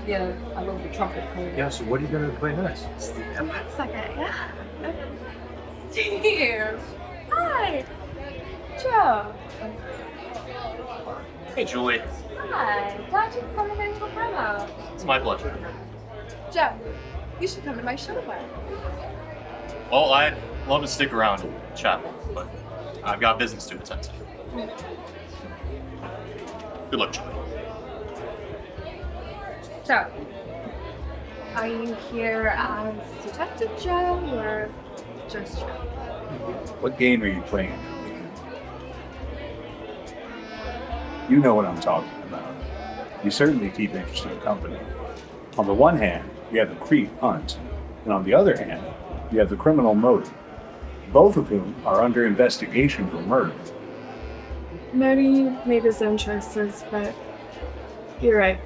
Yeah, I love the trumpet player. Yeah, so what are you gonna play next? One second, yeah. Steve! Hi! Joe! Hey, Julie. Hi! Glad you could come to my little promo. It's my pleasure. Joe, you should come to my show more. Well, I'd love to stick around and chat more, but I've got business to attend to. Good luck, Julie. So, are you here as Detective Joe or just Joe? What game are you playing? You know what I'm talking about. You certainly keep interesting company. On the one hand, you have the creep Hunt, and on the other hand, you have the criminal Modi, both of whom are under investigation for murder. Modi made his own choices, but you're right.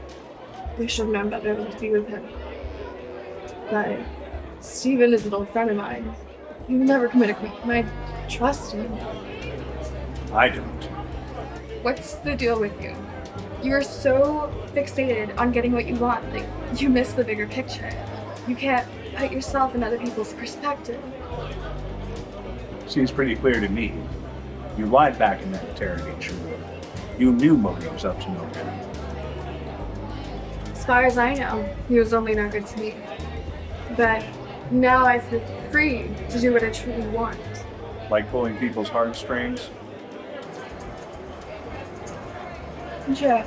We should have known better than to be with him. But Steven is an old friend of mine. He would never commit a crime. I trust him. I don't. What's the deal with you? You're so fixated on getting what you want, like you miss the bigger picture. You can't put yourself in other people's perspective. Seems pretty clear to me. You lied back in that interrogation room. You knew Modi was up to no good. As far as I know, he was only no good to me. But now I feel free to do what I truly want. Like pulling people's heartstrings? Joe,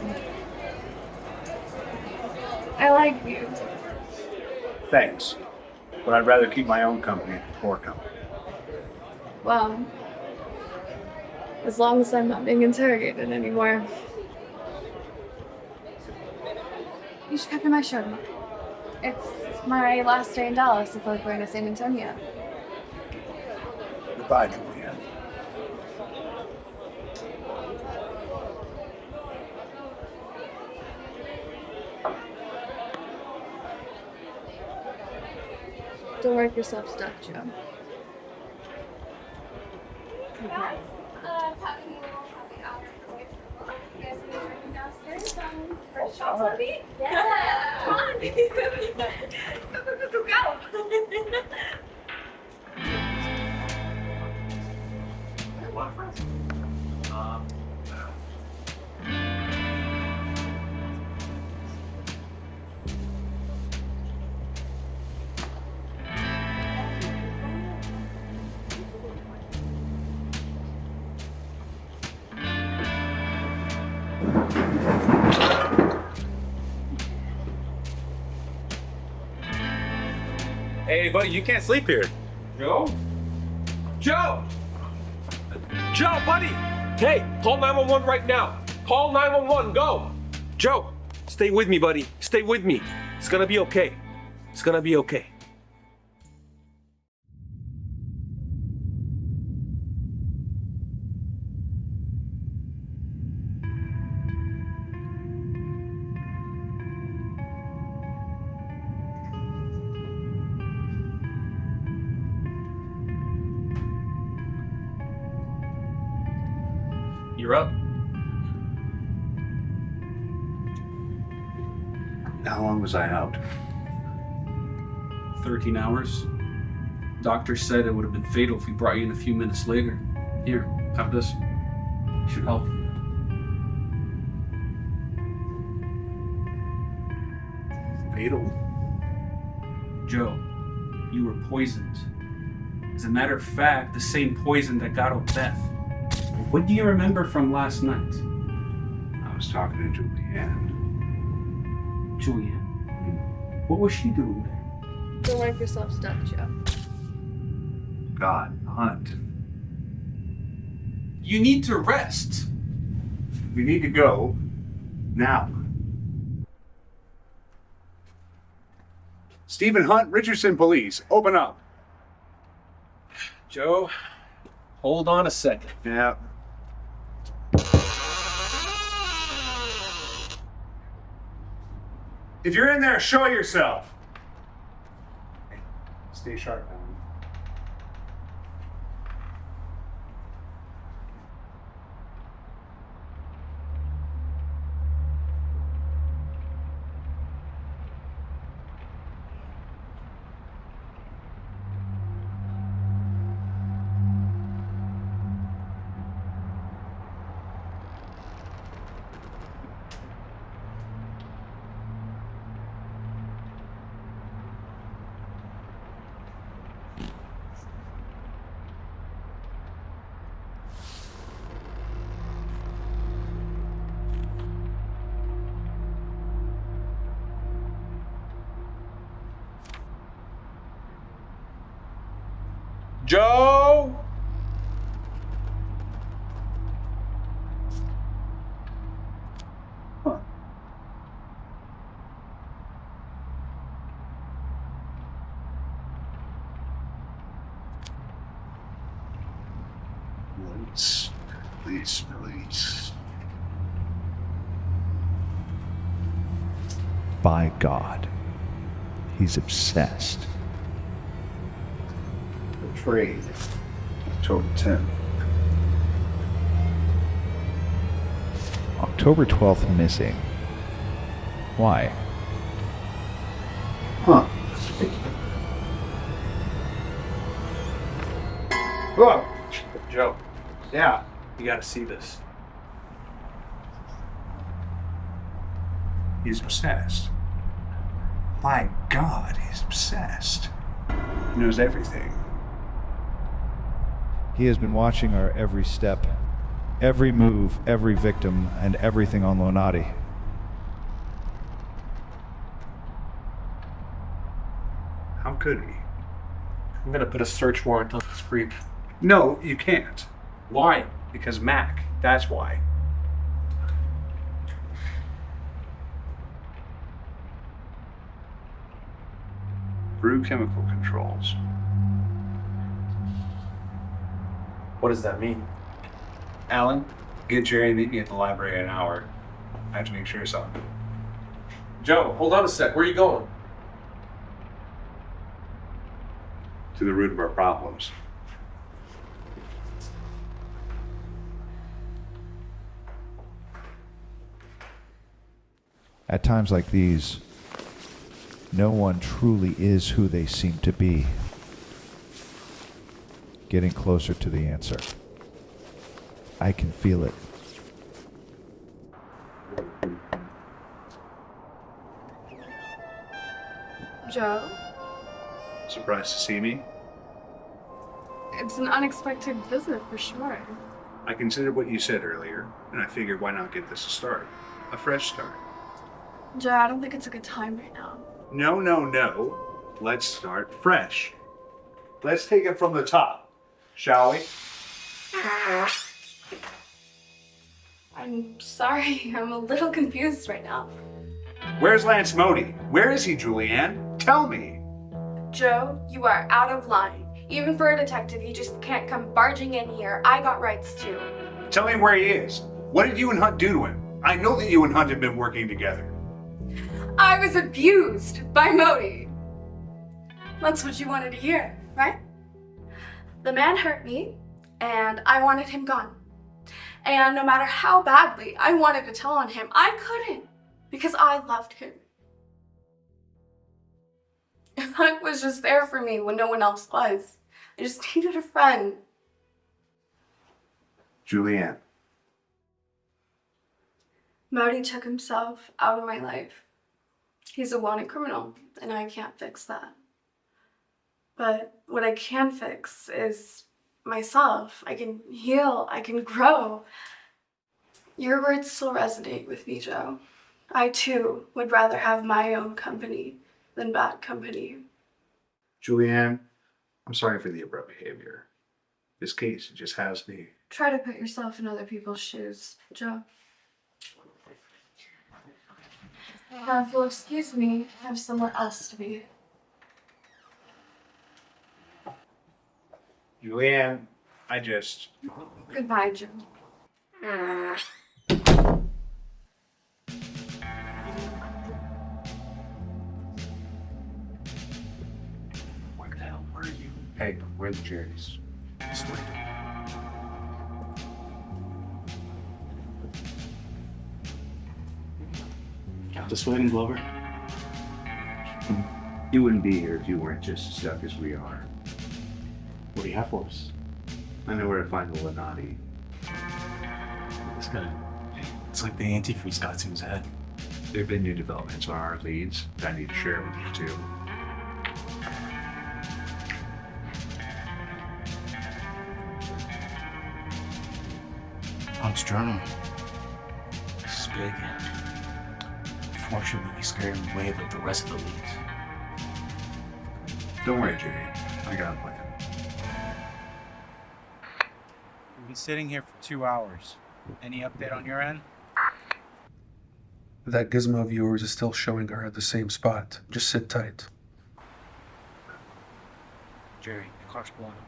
I like you. Thanks. But I'd rather keep my own company than poor company. Well, as long as I'm not being interrogated anymore. You should come to my show tomorrow. It's my last day in Dallas before going to San Antonio. Goodbye, Julianne. Don't work yourself to death, Joe. Hey, buddy, you can't sleep here. Joe? Joe! Joe, buddy! Hey, call 911 right now. Call 911, go! Joe, stay with me, buddy. Stay with me. It's gonna be okay. It's gonna be okay. You're up. How long was I out? 13 hours. Doctor said it would have been fatal if we brought you in a few minutes later. Here, have this. Should help. Fatal? Joe, you were poisoned. As a matter of fact, the same poison that got Beth. What do you remember from last night? I was talking to Julianne. Julianne? What was she doing there? Don't work yourself to death, Joe. God, Hunt. You need to rest. We need to go now. Stephen Hunt, Richardson Police, open up. Joe, hold on a second. Yeah. If you're in there, show yourself. Hey, stay sharp, Alan. Joe! Please. By God, he's obsessed. Betrayed. October 10th. October 12th missing. Why? Huh. Whoa! Joe. Yeah, you gotta see this. He's obsessed. My God, he's obsessed. He knows everything. He has been watching our every step, every move, every victim, and everything on Lonati. How could he? I'm gonna put a search warrant on this creep. No, you can't. Why? Because Mac, that's why. Brew chemical controls. What does that mean? Alan, get Jerry and meet me at the library in an hour. I have to make sure of something. Joe, hold on a sec. Where are you going? To the root of our problems. At times like these, no one truly is who they seem to be. Getting closer to the answer. I can feel it. Joe, Surprised to see me? it's an unexpected visit for sure. I considered what you said earlier, and I figured why not get this a start? A fresh start. Joe, I don't think it's a good time right now. No. Let's start fresh. Let's take it from the top, shall we? I'm sorry, I'm a little confused right now. Where's Lance Modi? Where is he, Julianne? Tell me. Joe, you are out of line. Even for a detective, you just can't come barging in here. I got rights too. Tell him where he is. What did you and Hunt do to him? I know that you and Hunt have been working together. I was abused by Modi. That's what you wanted to hear, right? The man hurt me, and I wanted him gone. And no matter how badly I wanted to tell on him, I couldn't because I loved him. Hunt was just there for me when no one else was. I just needed a friend. Julianne. Modi took himself out of my life. He's a wanted criminal, and I can't fix that. But what I can fix is myself. I can heal, I can grow. Your words still resonate with me, Joe. I too would rather have my own company than bad company. Julianne, I'm sorry for the abrupt behavior. This case just has me. Try to put yourself in other people's shoes, Joe. If you'll excuse me, I have somewhere else to be. Julianne, I just... Goodbye, Joe. Hey, where are the cherries? Sweet. Got the sweat and Glover? You wouldn't be here if you weren't just as stuck as we are. What do you have for us? I know where to find the Lenati. This guy, it's like the antifreeze got to his head. There have been new developments on our leads that I need to share with you too. Punk's journal. This is big. Unfortunately, he scared him away like the rest of the leads. Don't worry, Jerry. I got a plan. We've been sitting here for 2 hours. Any update on your end? That gizmo of yours is still showing her at the same spot. Just sit tight. Jerry, the car's blowing up.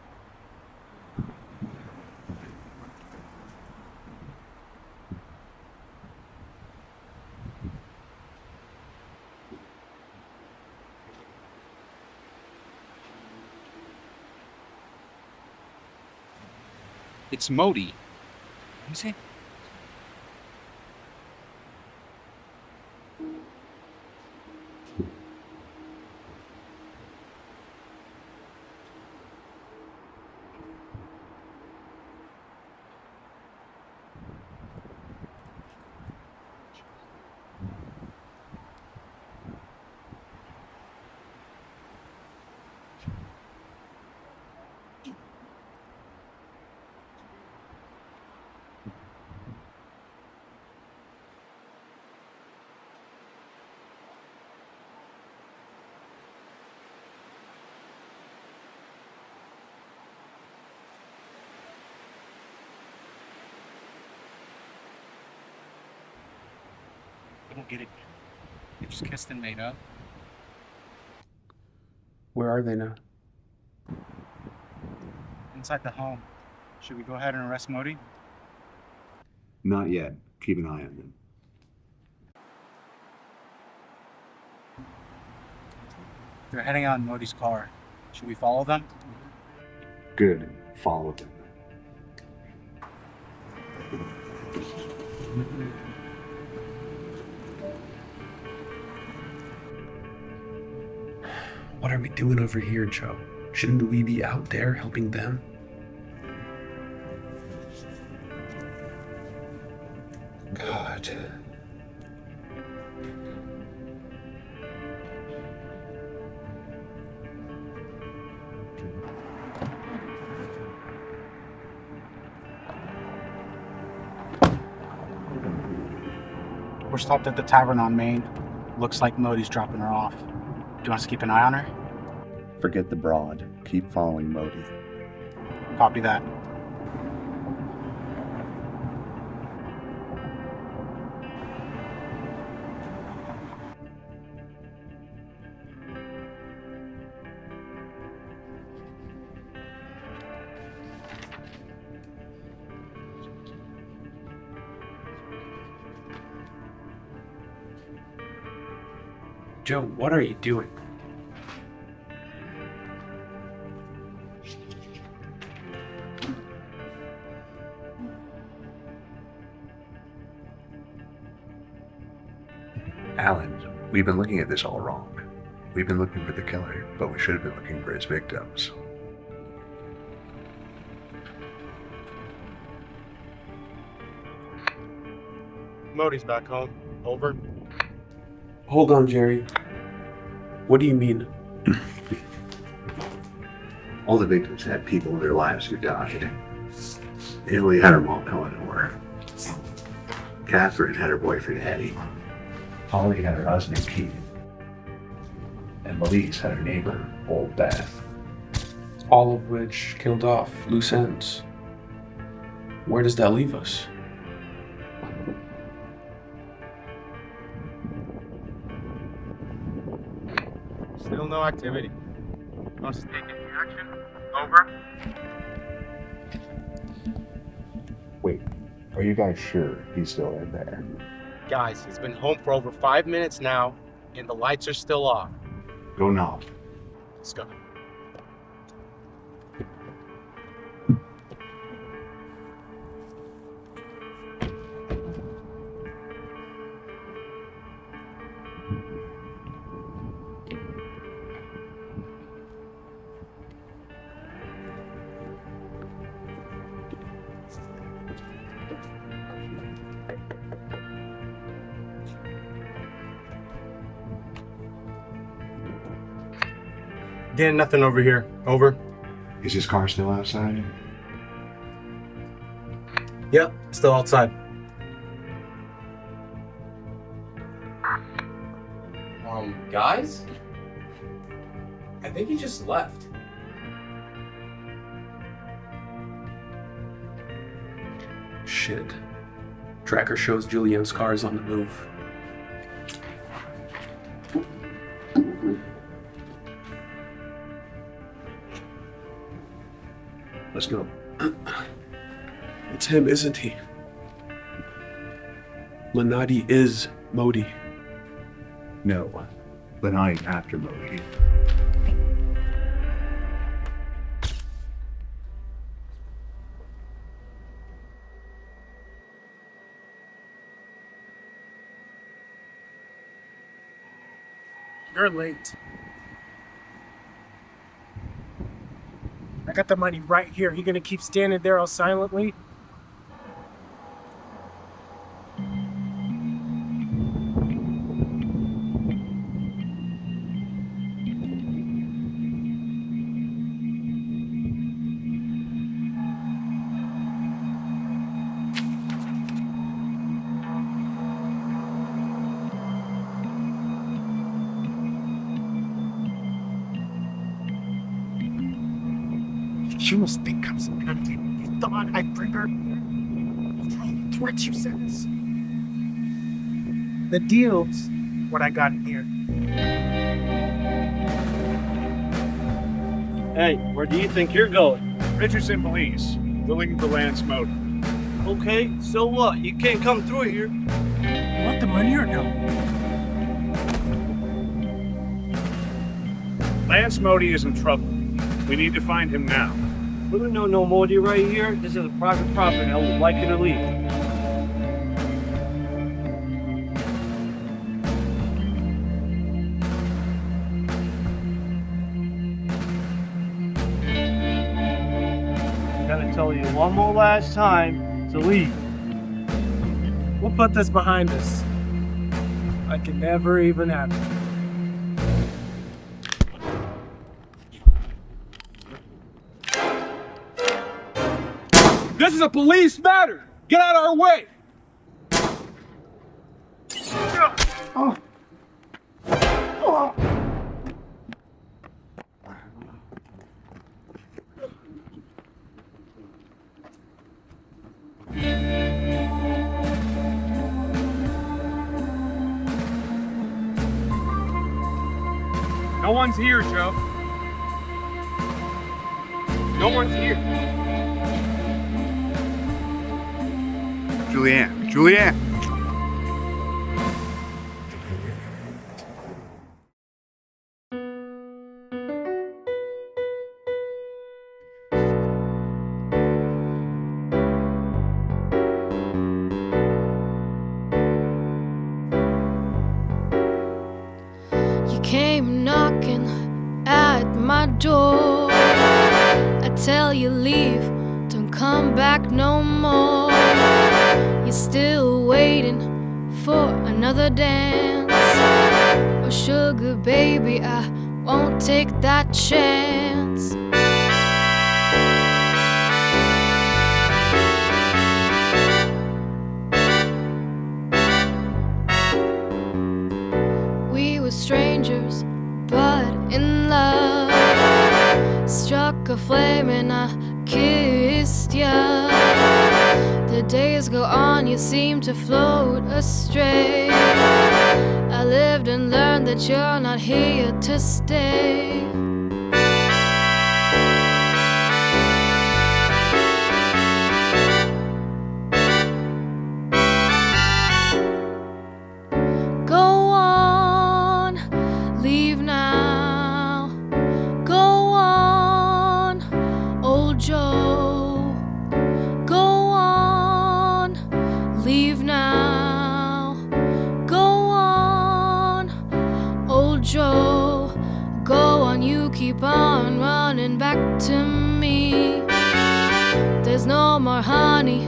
It's Modi. Let me see. I don't get it. They just kissed and made up. Where are they now? Inside the home. Should we go ahead and arrest Modi? Not yet. Keep an eye on them. They're heading out in Modi's car. Should we follow them? Good. Follow them. What are we doing over here, Joe? Shouldn't we be out there helping them? God. We're stopped at the tavern on Main. Looks like Modi's dropping her off. Do you want us to keep an eye on her? Forget the broad. Keep following Modi. Copy that. Joe, what are you doing? Alan, we've been looking at this all wrong. We've been looking for the killer, but we should have been looking for his victims. Modi's back home. Over. Hold on, Jerry. What do you mean? All the victims had people in their lives who died. Emily had her mom, Eleanor. Catherine had her boyfriend, Eddie. Holly had her husband, Keaton. And Melise had her neighbor, Old Beth. All of which killed off loose ends. Where does that leave us? Still no activity. Want us to take any action? Over. Wait, are you guys sure he's still in there? Guys, he's been home for over 5 minutes now, and the lights are still off. Go knock. Let's go. Getting nothing over here. Over. Is his car still outside? Yep, still outside. Guys? I think he just left. Shit. Tracker shows Julianne's car is on the move. Let's go. It's him, isn't he? Lenati is Modi. No. Lenati after Modi. You're late. I got the money right here. You gonna keep standing there all silently? You must think I'm some kind of thing. You thought I'd bring her? After all the threats you sent us. The deal's what I got in here. Hey, where do you think you're going? Richardson Police. Willing for Lance Modi. Okay, so what? You can't come through here. You want the money or no? Lance Modi is in trouble. We need to find him now. We don't know no Modi right here. This is a private property. I would like you to leave. I'm gonna tell you one more last time to leave. We'll put this behind us. Like it never even happened. This is a police matter! Get out of our way! Oh. Oh. No one's here, Joe. No one's here. Julianne. You came knocking at my door. I tell you leave, don't come back no more. You're still waiting for another dance. Oh sugar baby, I won't take that chance. We were strangers, but in love. Struck a flame and I kissed ya. The days go on, you seem to float astray. I lived and learned that you're not here to stay. Go on, leave now. Go on, old Joe. Go on, leave now. Go on, keep on running back to me. There's no more honey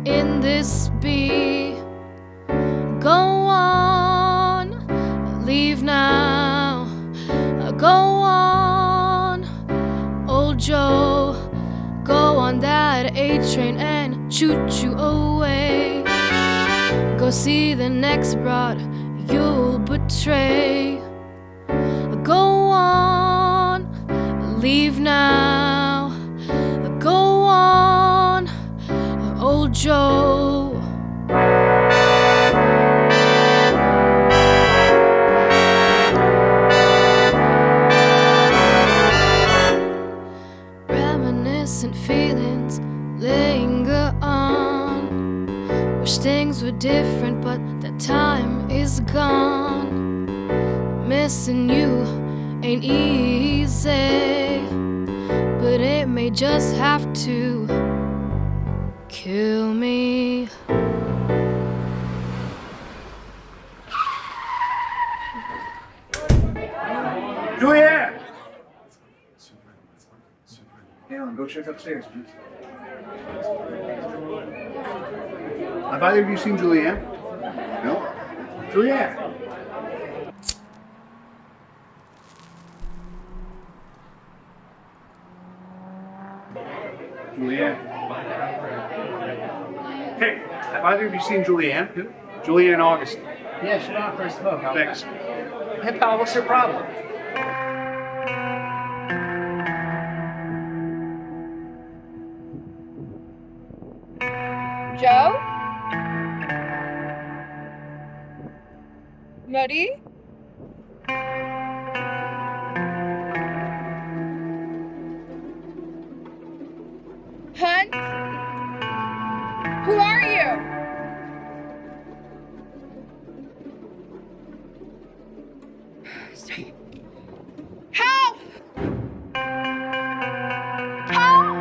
in this bee. Go on, leave now. Go on, old Joe. Go on that A train and shoot you away. Go see the next broad you'll betray. Go on, leave now. Go on, old Joe. Reminiscent feelings linger on. Wish things were different, but that time is gone. Missing you ain't easy, but it may just have to kill me. Julianne! Alan, go check upstairs, please. Have either of you seen Julianne? No? Julianne! Julianne? Hey, have either of you seen Julianne? Julianne August. Yeah, she's on for a smoke. Thanks. Hey, pal, what's your problem? Joe? Ready? Hunt? Who are you? Stay. Help! Help!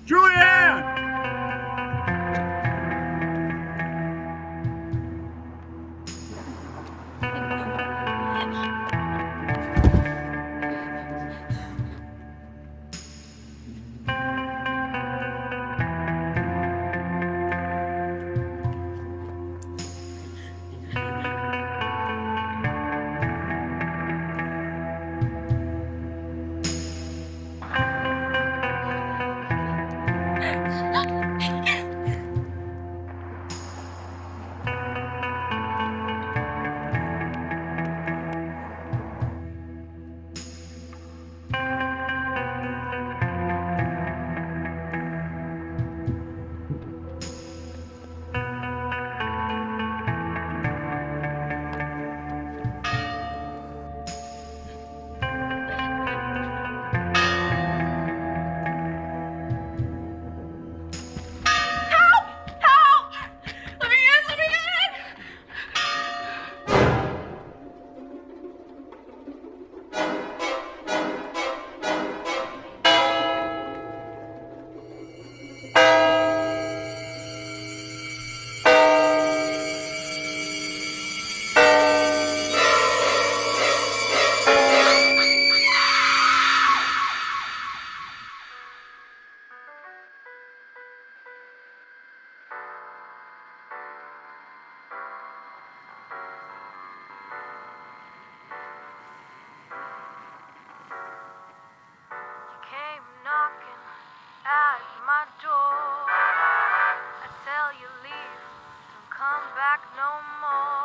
Julianne! Came knocking at my door. I tell you leave, don't come back no more.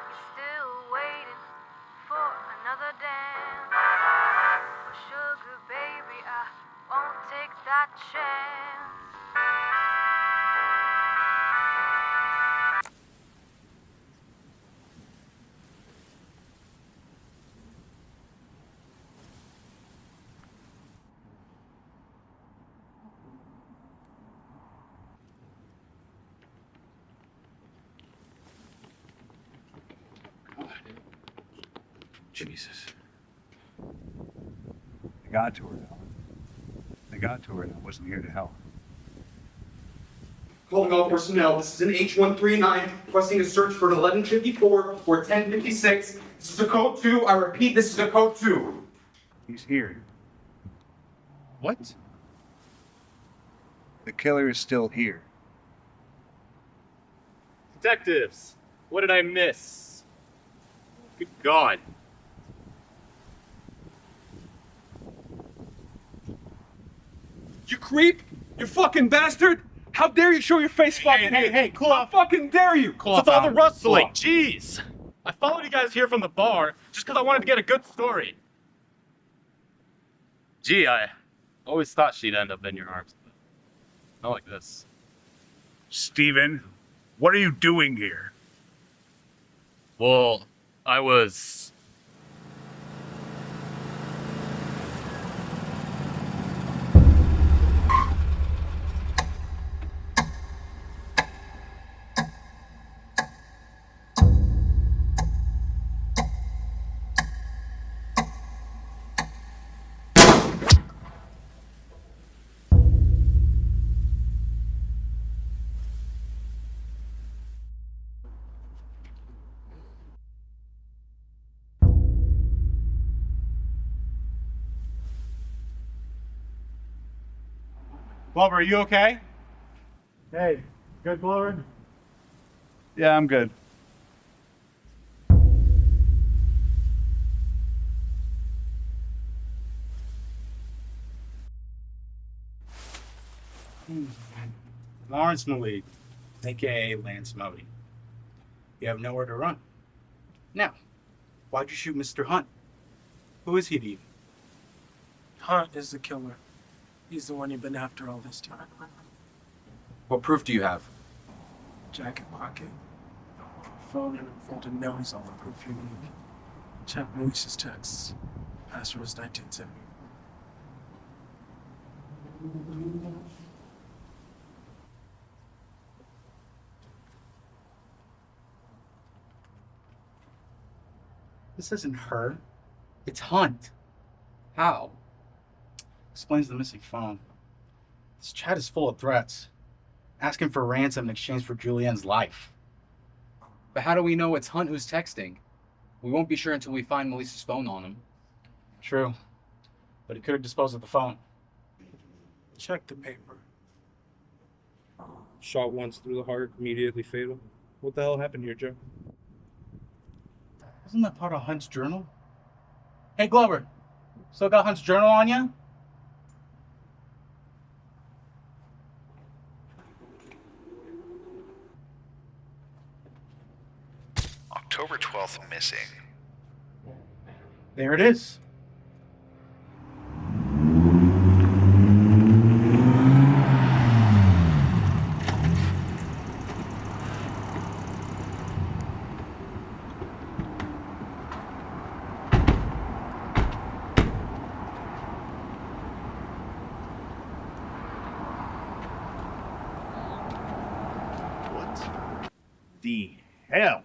You're still waiting for another dance. Oh sugar baby, I won't take that chance. Jesus. They got to her, Alan. They got to her, and I wasn't here to help. Calling all personnel. This is an H139 requesting a search for an 1154 or 1056. This is a code 2. I repeat, this is a code 2. He's here. What? The killer is still here. Detectives, what did I miss? Good God. You creep! You fucking bastard! How dare you show your face fucking here? Hey, cool off. How fucking dare you? Cool off, all the rustling. Jeez. I followed you guys here from the bar just because I wanted to get a good story. Gee, I always thought she'd end up in your arms. Not like this. Steven, what are you doing here? Well, I was... Glover, are you okay? Hey, good, Glover? Yeah, I'm good. Lawrence Malik, aka Lance Modi. You have nowhere to run. Now, why'd you shoot Mr. Hunt? Who is he to you? Hunt is the killer. He's the one you've been after all this time. What proof do you have? Jacket pocket. Phone and a folder notes all the proof you need. Check Luis's texts. Password is 1970. This isn't her. It's Hunt. How? Explains the missing phone. This chat is full of threats. Asking for ransom in exchange for Julianne's life. But how do we know it's Hunt who's texting? We won't be sure until we find Melissa's phone on him. True. But he could have disposed of the phone. Check the paper. Shot once through the heart, immediately fatal. What the hell happened here, Joe? Isn't that part of Hunt's journal? Hey, Glover. Still got Hunt's journal on you? October 12th missing. There it is. What the hell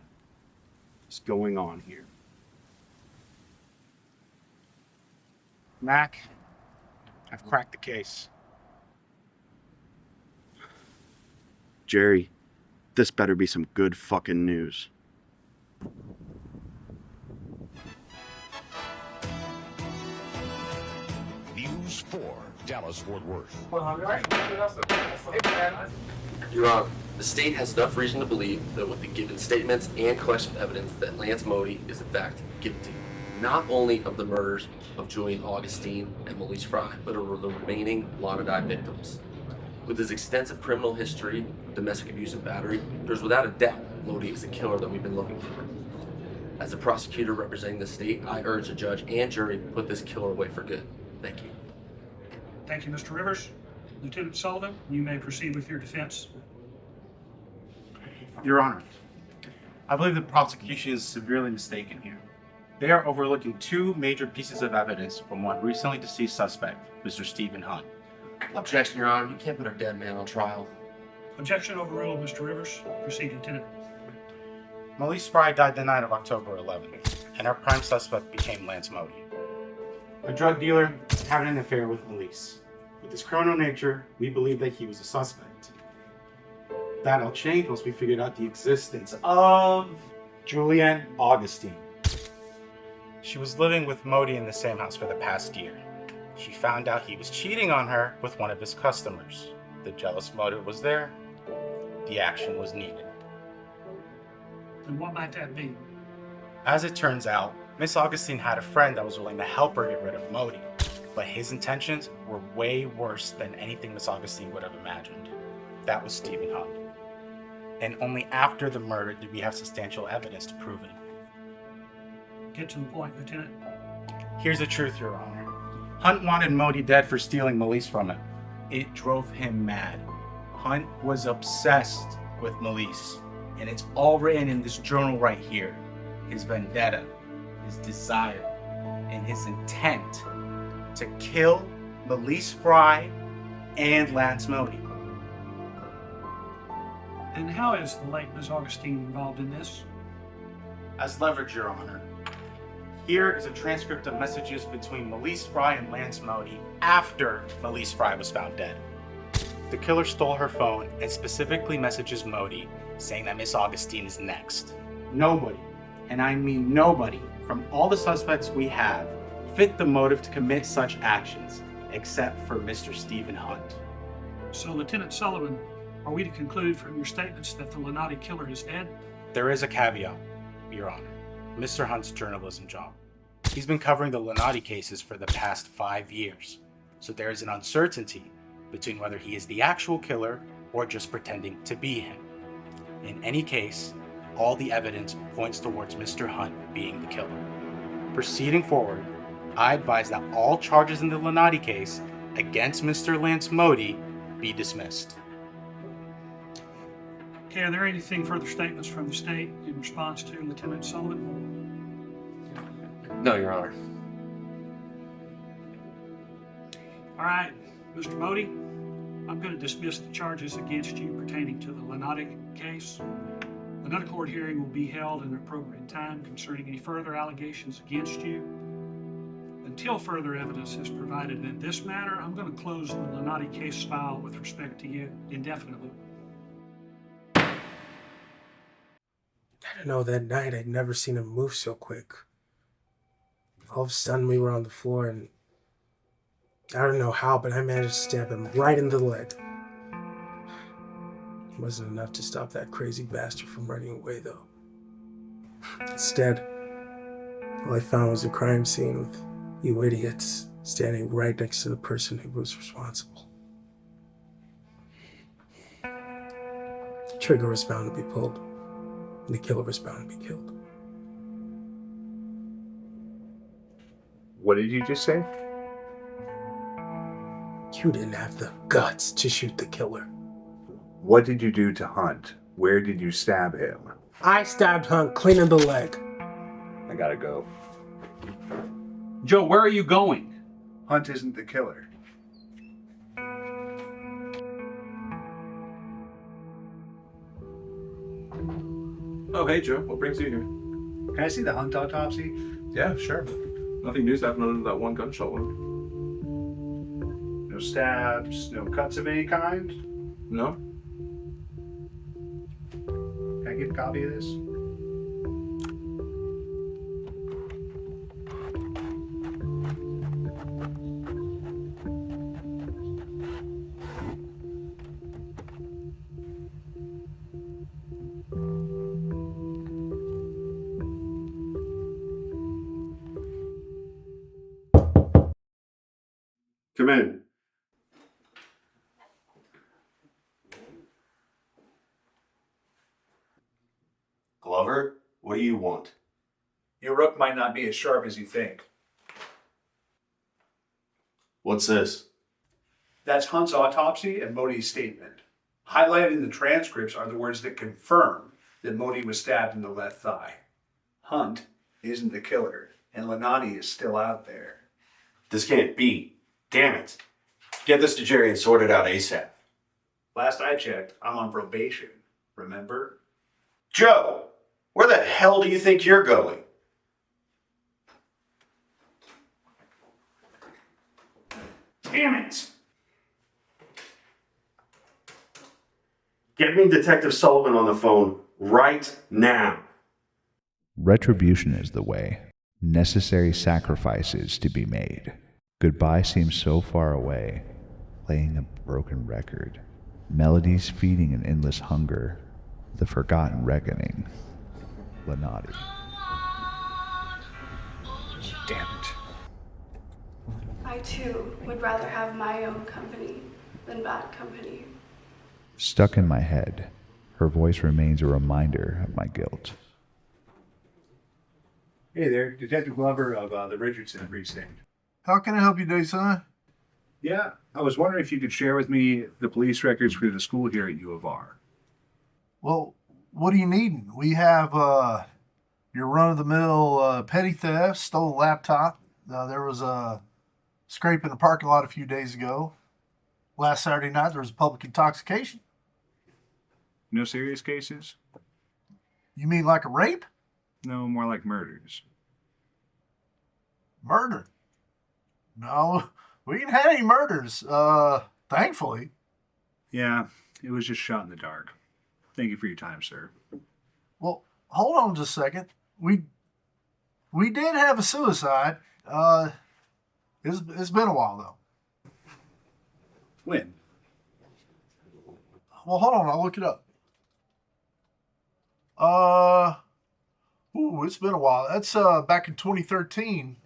is going on here? Mac, I've cracked the case. Jerry, this better be some good fucking news. News 4, Dallas-Fort Worth. Your Honor, the state has enough reason to believe that with the given statements and collection of evidence that Lance Modi is in fact guilty, not only of the murders of Julian Augustine and Melise Fry, but of the remaining Lonadine victims. With his extensive criminal history, domestic abuse and battery, there's without a doubt Modi is the killer that we've been looking for. As a prosecutor representing the state, I urge the judge and jury to put this killer away for good. Thank you. Thank you, Mr. Rivers. Lieutenant Sullivan, you may proceed with your defense. Your Honor, I believe the prosecution is severely mistaken here. They are overlooking two major pieces of evidence from one recently deceased suspect, Mr. Stephen Hunt. Objection, Your Honor. You can't put a dead man on trial. Objection overruled, Mr. Rivers. Proceed, Lieutenant. Melise Fry died the night of October 11th, and our prime suspect became Lance Modi. A drug dealer having an affair with Melise. With his criminal nature, we believe that he was a suspect. That'll change once we figured out the existence of Julianne Augustine. She was living with Modi in the same house for the past year. She found out he was cheating on her with one of his customers. The jealous motive was there. The action was needed. And what might that be? As it turns out, Miss Augustine had a friend that was willing to help her get rid of Modi, but his intentions were way worse than anything Miss Augustine would have imagined. That was Stephen Hunt. And only after the murder did we have substantial evidence to prove it. Get to the point, Lieutenant. Here's the truth, Your Honor. Hunt wanted Modi dead for stealing Melise from him. It drove him mad. Hunt was obsessed with Melise, and it's all written in this journal right here. His vendetta, his desire, and his intent to kill Melise Fry and Lance Modi. And how is the late Miss Augustine involved in this? As leverage, Your Honor. Here is a transcript of messages between Melise Fry and Lance Modi after Melise Fry was found dead. The killer stole her phone and specifically messages Modi saying that Miss Augustine is next. Nobody, and I mean nobody, from all the suspects we have, fit the motive to commit such actions, except for Mr. Stephen Hunt. So, Lieutenant Sullivan, are we to conclude from your statements that the Lenati killer is dead? There is a caveat, Your Honor. Mr. Hunt's journalism job. He's been covering the Lenati cases for the past 5 years, so there is an uncertainty between whether he is the actual killer or just pretending to be him. In any case, all the evidence points towards Mr. Hunt being the killer. Proceeding forward, I advise that all charges in the Lenati case against Mr. Lance Modi be dismissed. Okay, are there anything further statements from the state in response to Lieutenant Sullivan? No, Your Honor. All right, Mr. Modi, I'm going to dismiss the charges against you pertaining to the Lenati case. Another court hearing will be held in an appropriate time concerning any further allegations against you. Until further evidence is provided in this matter, I'm going to close the Lenati case file with respect to you indefinitely. I don't know, that night I'd never seen him move so quick. All of a sudden we were on the floor and I don't know how, but I managed to stab him right in the leg. It wasn't enough to stop that crazy bastard from running away though. Instead, all I found was a crime scene with you idiots standing right next to the person who was responsible. The trigger was bound to be pulled. And the killer was bound to be killed. What did you just say? You didn't have the guts to shoot the killer. What did you do to Hunt? Where did you stab him? I stabbed Hunt clean in the leg. I gotta go. Joe, where are you going? Hunt isn't the killer. Oh, hey, Joe. What brings you here? Can I see the Hunt autopsy? Yeah, sure. Nothing news happened other than that one gunshot wound. No stabs, no cuts of any kind? No. Can I get a copy of this? Come in. Glover, what do you want? Your rook might not be as sharp as you think. What's this? That's Hunt's autopsy and Modi's statement. Highlighted in the transcripts are the words that confirm that Modi was stabbed in the left thigh. Hunt isn't the killer, and Lenati is still out there. This can't be. Damn it. Get this to Jerry and sort it out ASAP. Last I checked, I'm on probation. Remember? Joe, where the hell do you think you're going? Damn it! Get me Detective Sullivan on the phone right now. Retribution is the way. Necessary sacrifices to be made. Goodbye seems so far away, playing a broken record. Melodies feeding an endless hunger. The forgotten reckoning. Lenati. Damn it. I too would rather have my own company than bad company. Stuck in my head, her voice remains a reminder of my guilt. Hey there, Detective Glover of the Richardson precinct. How can I help you today, son? Yeah, I was wondering if you could share with me the police records for the school here at U of R. Well, what are you needing? We have your run-of-the-mill petty theft, stole a laptop. There was a scrape in the parking lot a few days ago. Last Saturday night, there was public intoxication. No serious cases? You mean like a rape? No, more like murders. Murder? No, we didn't have any murders, thankfully. Yeah, it was just shot in the dark. Thank you for your time, sir. Well, hold on just a second. We did have a suicide. It's been a while, though. When? Well, hold on, I'll look it up. It's been a while. That's back in 2013.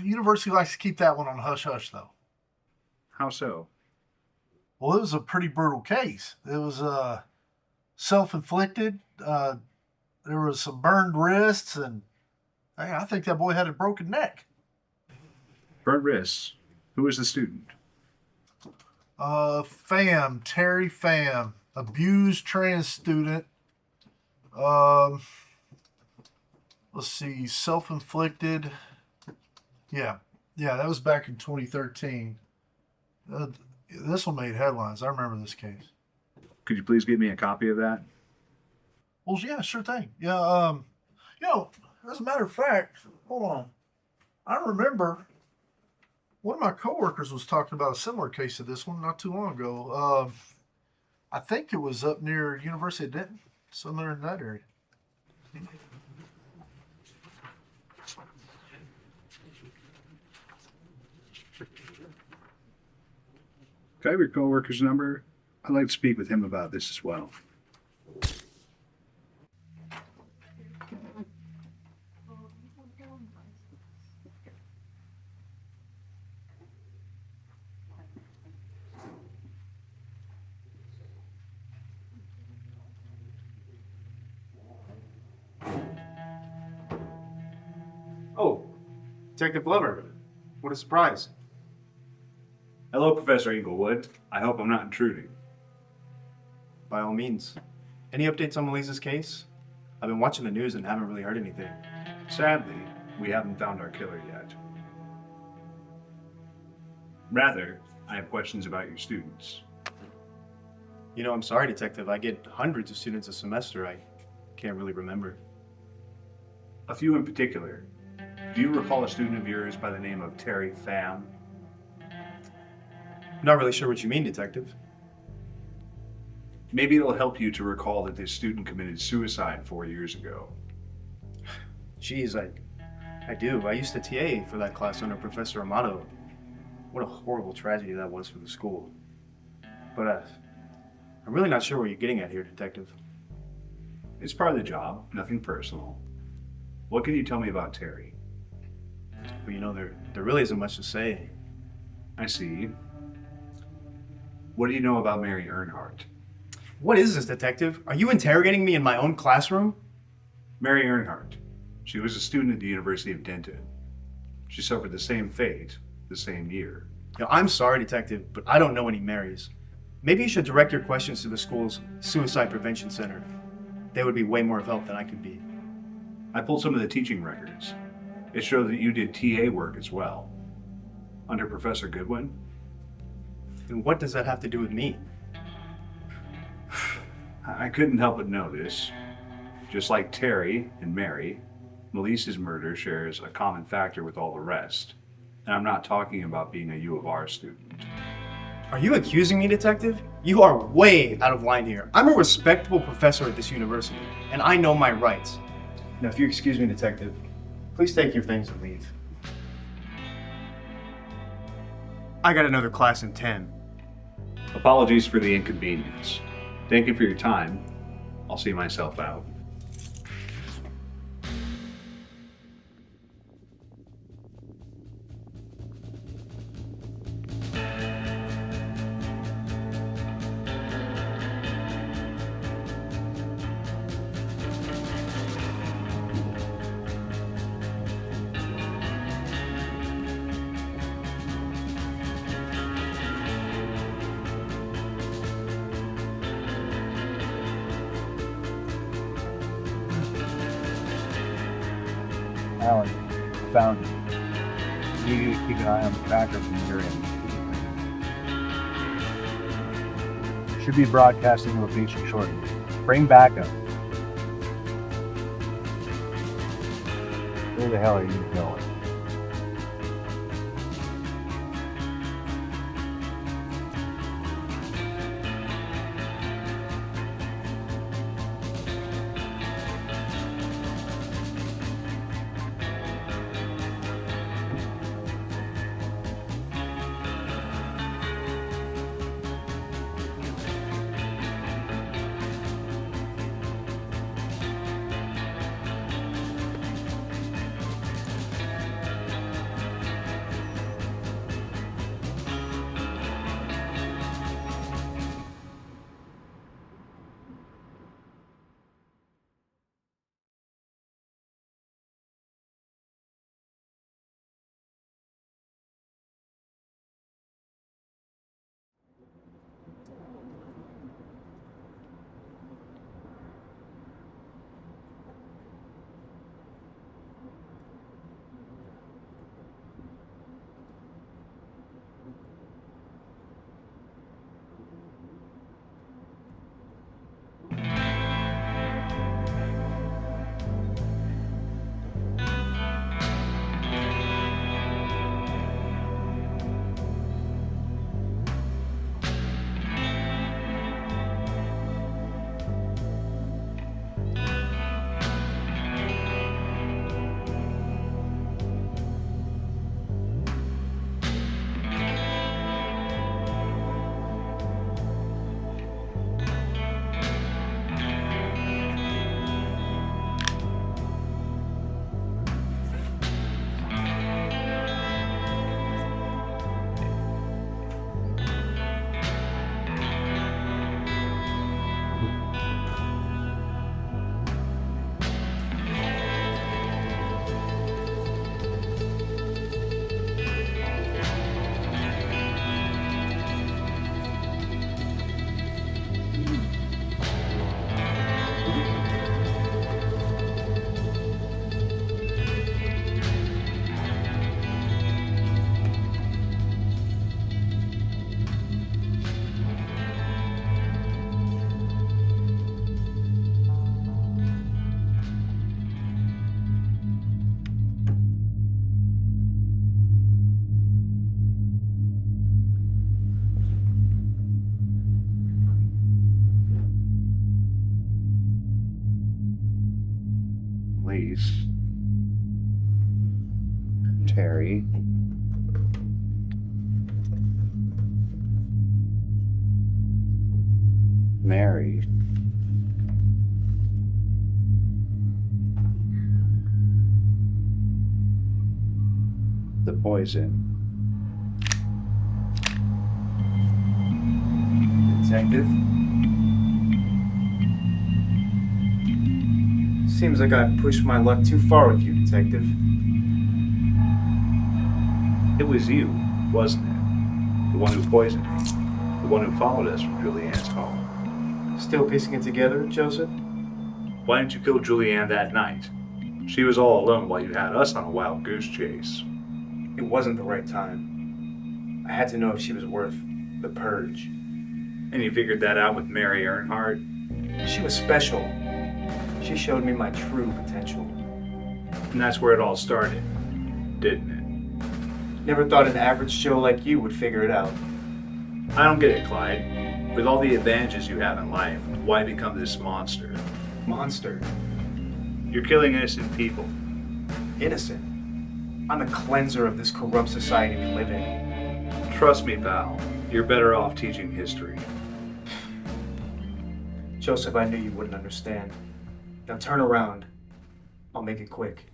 University likes to keep that one on hush-hush, though. How so? Well, it was a pretty brutal case. It was self-inflicted. There was some burned wrists, and I think that boy had a broken neck. Burnt wrists. Who was the student? Terry Pham, abused trans student. Let's see, self-inflicted. Yeah, that was back in 2013. This one made headlines. I remember this case. Could you please give me a copy of that? Well, yeah, sure thing. Yeah, as a matter of fact, hold on. I remember one of my coworkers was talking about a similar case to this one not too long ago. I think it was up near University of Denton, somewhere in that area. Can I have your coworker's number? I'd like to speak with him about this as well. Oh, Detective Glover. What a surprise. Hello, Professor Inglewood. I hope I'm not intruding. By all means. Any updates on Melissa's case? I've been watching the news and haven't really heard anything. Sadly, we haven't found our killer yet. Rather, I have questions about your students. You know, I'm sorry, Detective. I get hundreds of students a semester. I can't really remember. A few in particular. Do you recall a student of yours by the name of Terry Pham? Not really sure what you mean, Detective. Maybe it'll help you to recall that this student committed suicide 4 years ago. Jeez, I do. I used to TA for that class under Professor Amato. What a horrible tragedy that was for the school. But I'm really not sure what you're getting at here, Detective. It's part of the job, nothing personal. What can you tell me about Terry? Well, you know, there really isn't much to say. I see. What do you know about Mary Earnhardt? What is this, Detective? Are you interrogating me in my own classroom? Mary Earnhardt. She was a student at the University of Denton. She suffered the same fate the same year. You know, I'm sorry, Detective, but I don't know any Marys. Maybe you should direct your questions to the school's Suicide Prevention Center. They would be way more of help than I could be. I pulled some of the teaching records. It showed that you did TA work as well. Under Professor Goodwin? And what does that have to do with me? I couldn't help but notice. Just like Terry and Mary, Melissa's murder shares a common factor with all the rest. And I'm not talking about being a U of R student. Are you accusing me, Detective? You are way out of line here. I'm a respectable professor at this university, and I know my rights. Now, if you excuse me, Detective, please take your things and leave. I got another class in 10. Apologies for the inconvenience. Thank you for your time. I'll see myself out. Alan, found it. You need to keep an eye on the tracker from your end. Should be broadcasting the location shortly. Bring backup. Where the hell are you going? Please. Terry. Mary. The poison. Detective? Seems like I've pushed my luck too far with you, Detective. It was you, wasn't it? The one who poisoned me. The one who followed us from Julianne's home. Still piecing it together, Joseph? Why didn't you kill Julianne that night? She was all alone while you had us on a wild goose chase. It wasn't the right time. I had to know if she was worth the purge. And you figured that out with Mary Earnhardt? She was special. She showed me my true potential. And that's where it all started, didn't it? Never thought an average Joe like you would figure it out. I don't get it, Clyde. With all the advantages you have in life, why become this monster? Monster. You're killing innocent people. Innocent. I'm the cleanser of this corrupt society we live in. Trust me, pal. You're better off teaching history. Joseph, I knew you wouldn't understand. Now turn around. I'll make it quick.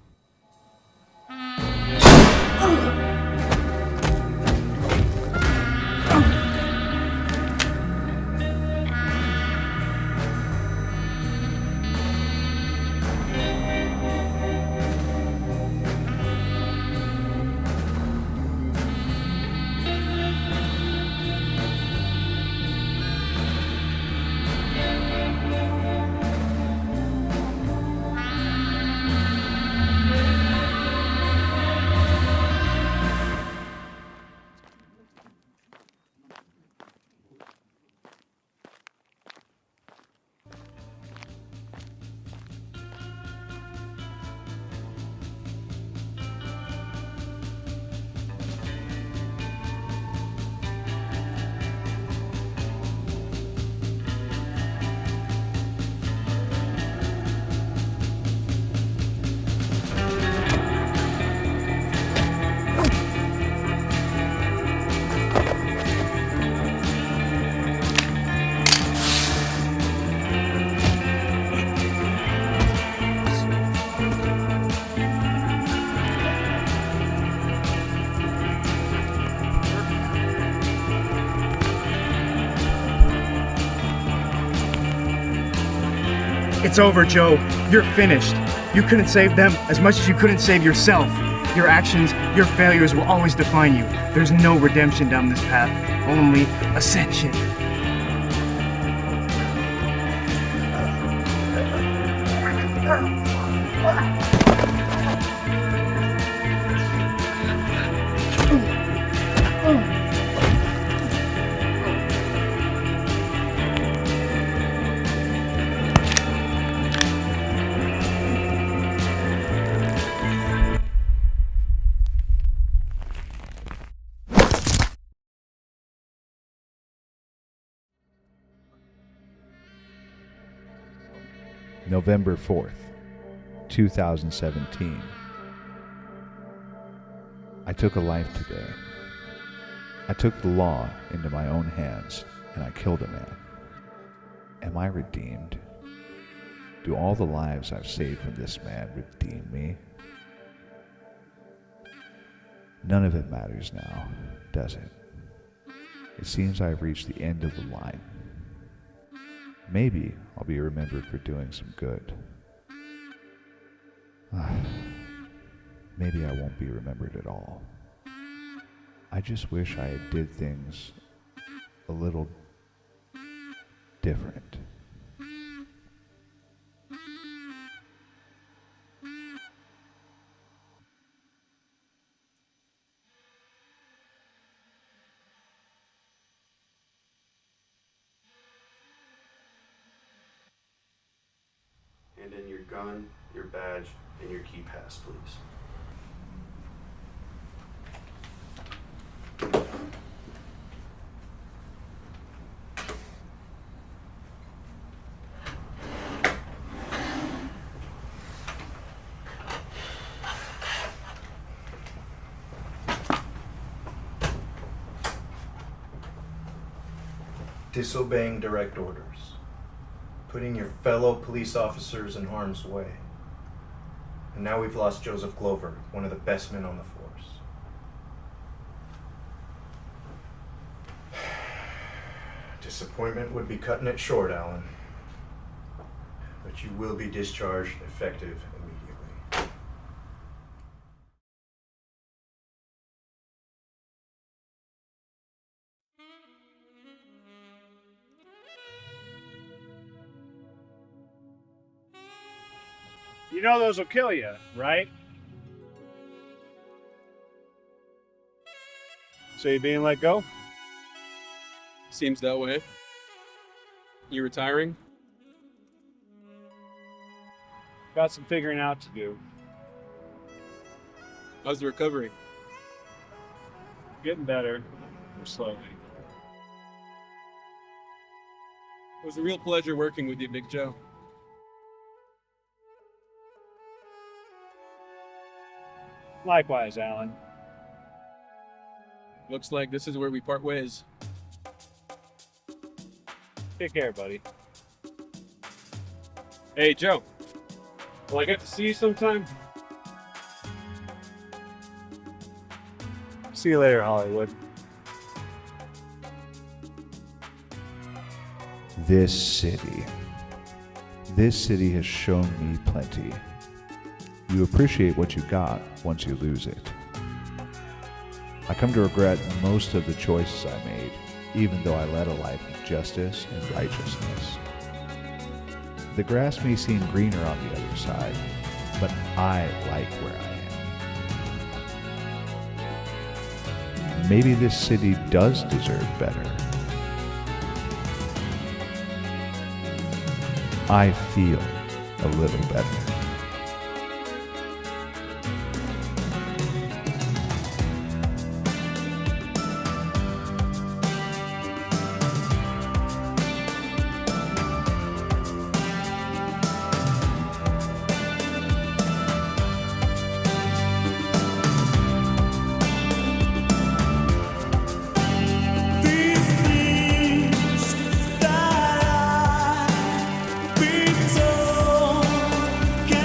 It's over, Joe. You're finished. You couldn't save them as much as you couldn't save yourself. Your actions, your failures will always define you. There's no redemption down this path, only ascension. November 4th, 2017. I took a life today. I took the law into my own hands and I killed a man. Am I redeemed? Do all the lives I've saved from this man redeem me? None of it matters now, does it? It seems I've reached the end of the line. Maybe I'll be remembered for doing some good. Maybe I won't be remembered at all. I just wish I did things a little different. Hand in your gun, your badge, and your key pass, please. Disobeying direct orders. Putting your fellow police officers in harm's way. And now we've lost Joseph Glover, one of the best men on the force. Disappointment would be cutting it short, Alan. But you will be discharged effective immediately. You know those will kill you, right? So you're being let go? Seems that way. You retiring? Got some figuring out to do. How's the recovery? Getting better, slowly. was a real pleasure working with you, Big Joe. Likewise, Alan. Looks like this is where we part ways. Take care, buddy. Hey, Joe. Will I get to see you sometime? See you later, Hollywood. This city. This city has shown me plenty. You appreciate what you got once you lose it. I come to regret most of the choices I made, even though I led a life of justice and righteousness. The grass may seem greener on the other side, but I like where I am. Maybe this city does deserve better. I feel a little better. Can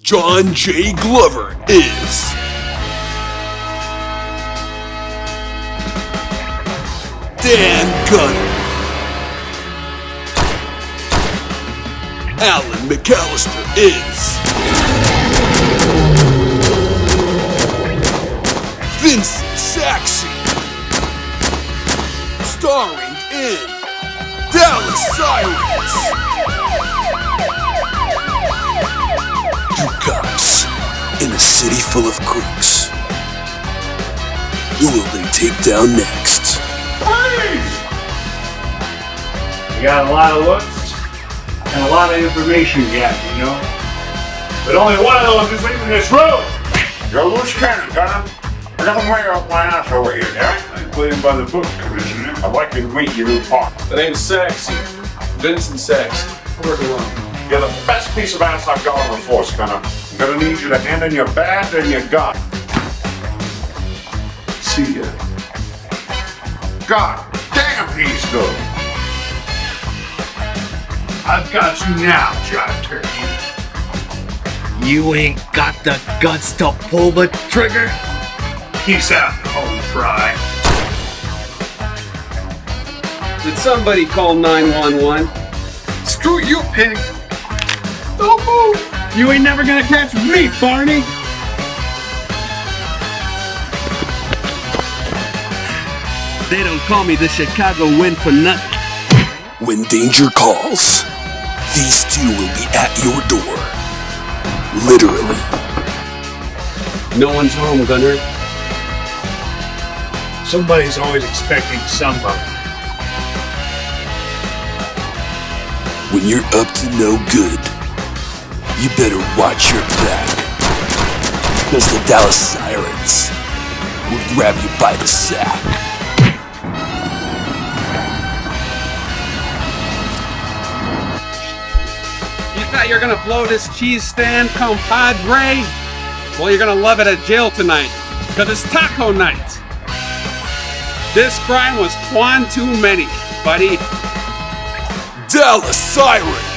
John J. Glover is Dan Gunner. Alan McAllister is Vincent Saxey. Starring in Dallas Sirens. You cops in a city full of crooks. Who will they take down next? You got a lot of looks and a lot of information gathering, you know? But only one of those is leaving this room! You're a loose cannon, Gunner. I got a mayor up my ass over here, damn it. I'm playing by the book, Commissioner. I'd like you to meet your new partner. The name's Saxey. Vincent Saxey. Work along. You're the best piece of ass I've got on the force, Gunner. I'm gonna need you to hand in your badge and your gun. See ya. God damn, he's good. I've got you now, John Turkey. You ain't got the guts to pull the trigger? Peace out, home fry. Did somebody call 911? Screw you, pig! Don't move! You ain't never gonna catch me, Barney! They don't call me the Chicago Wind for nothing. When danger calls, these two will be at your door. Literally. No one's home, Gunner. Somebody's always expecting somebody. When you're up to no good, you better watch your back. Because the Dallas Sirens will grab you by the sack. You thought you're gonna blow this cheese stand, compadre? Well, you're gonna love it at jail tonight, because it's taco night. This crime was one too many, buddy. Dallas Sirens!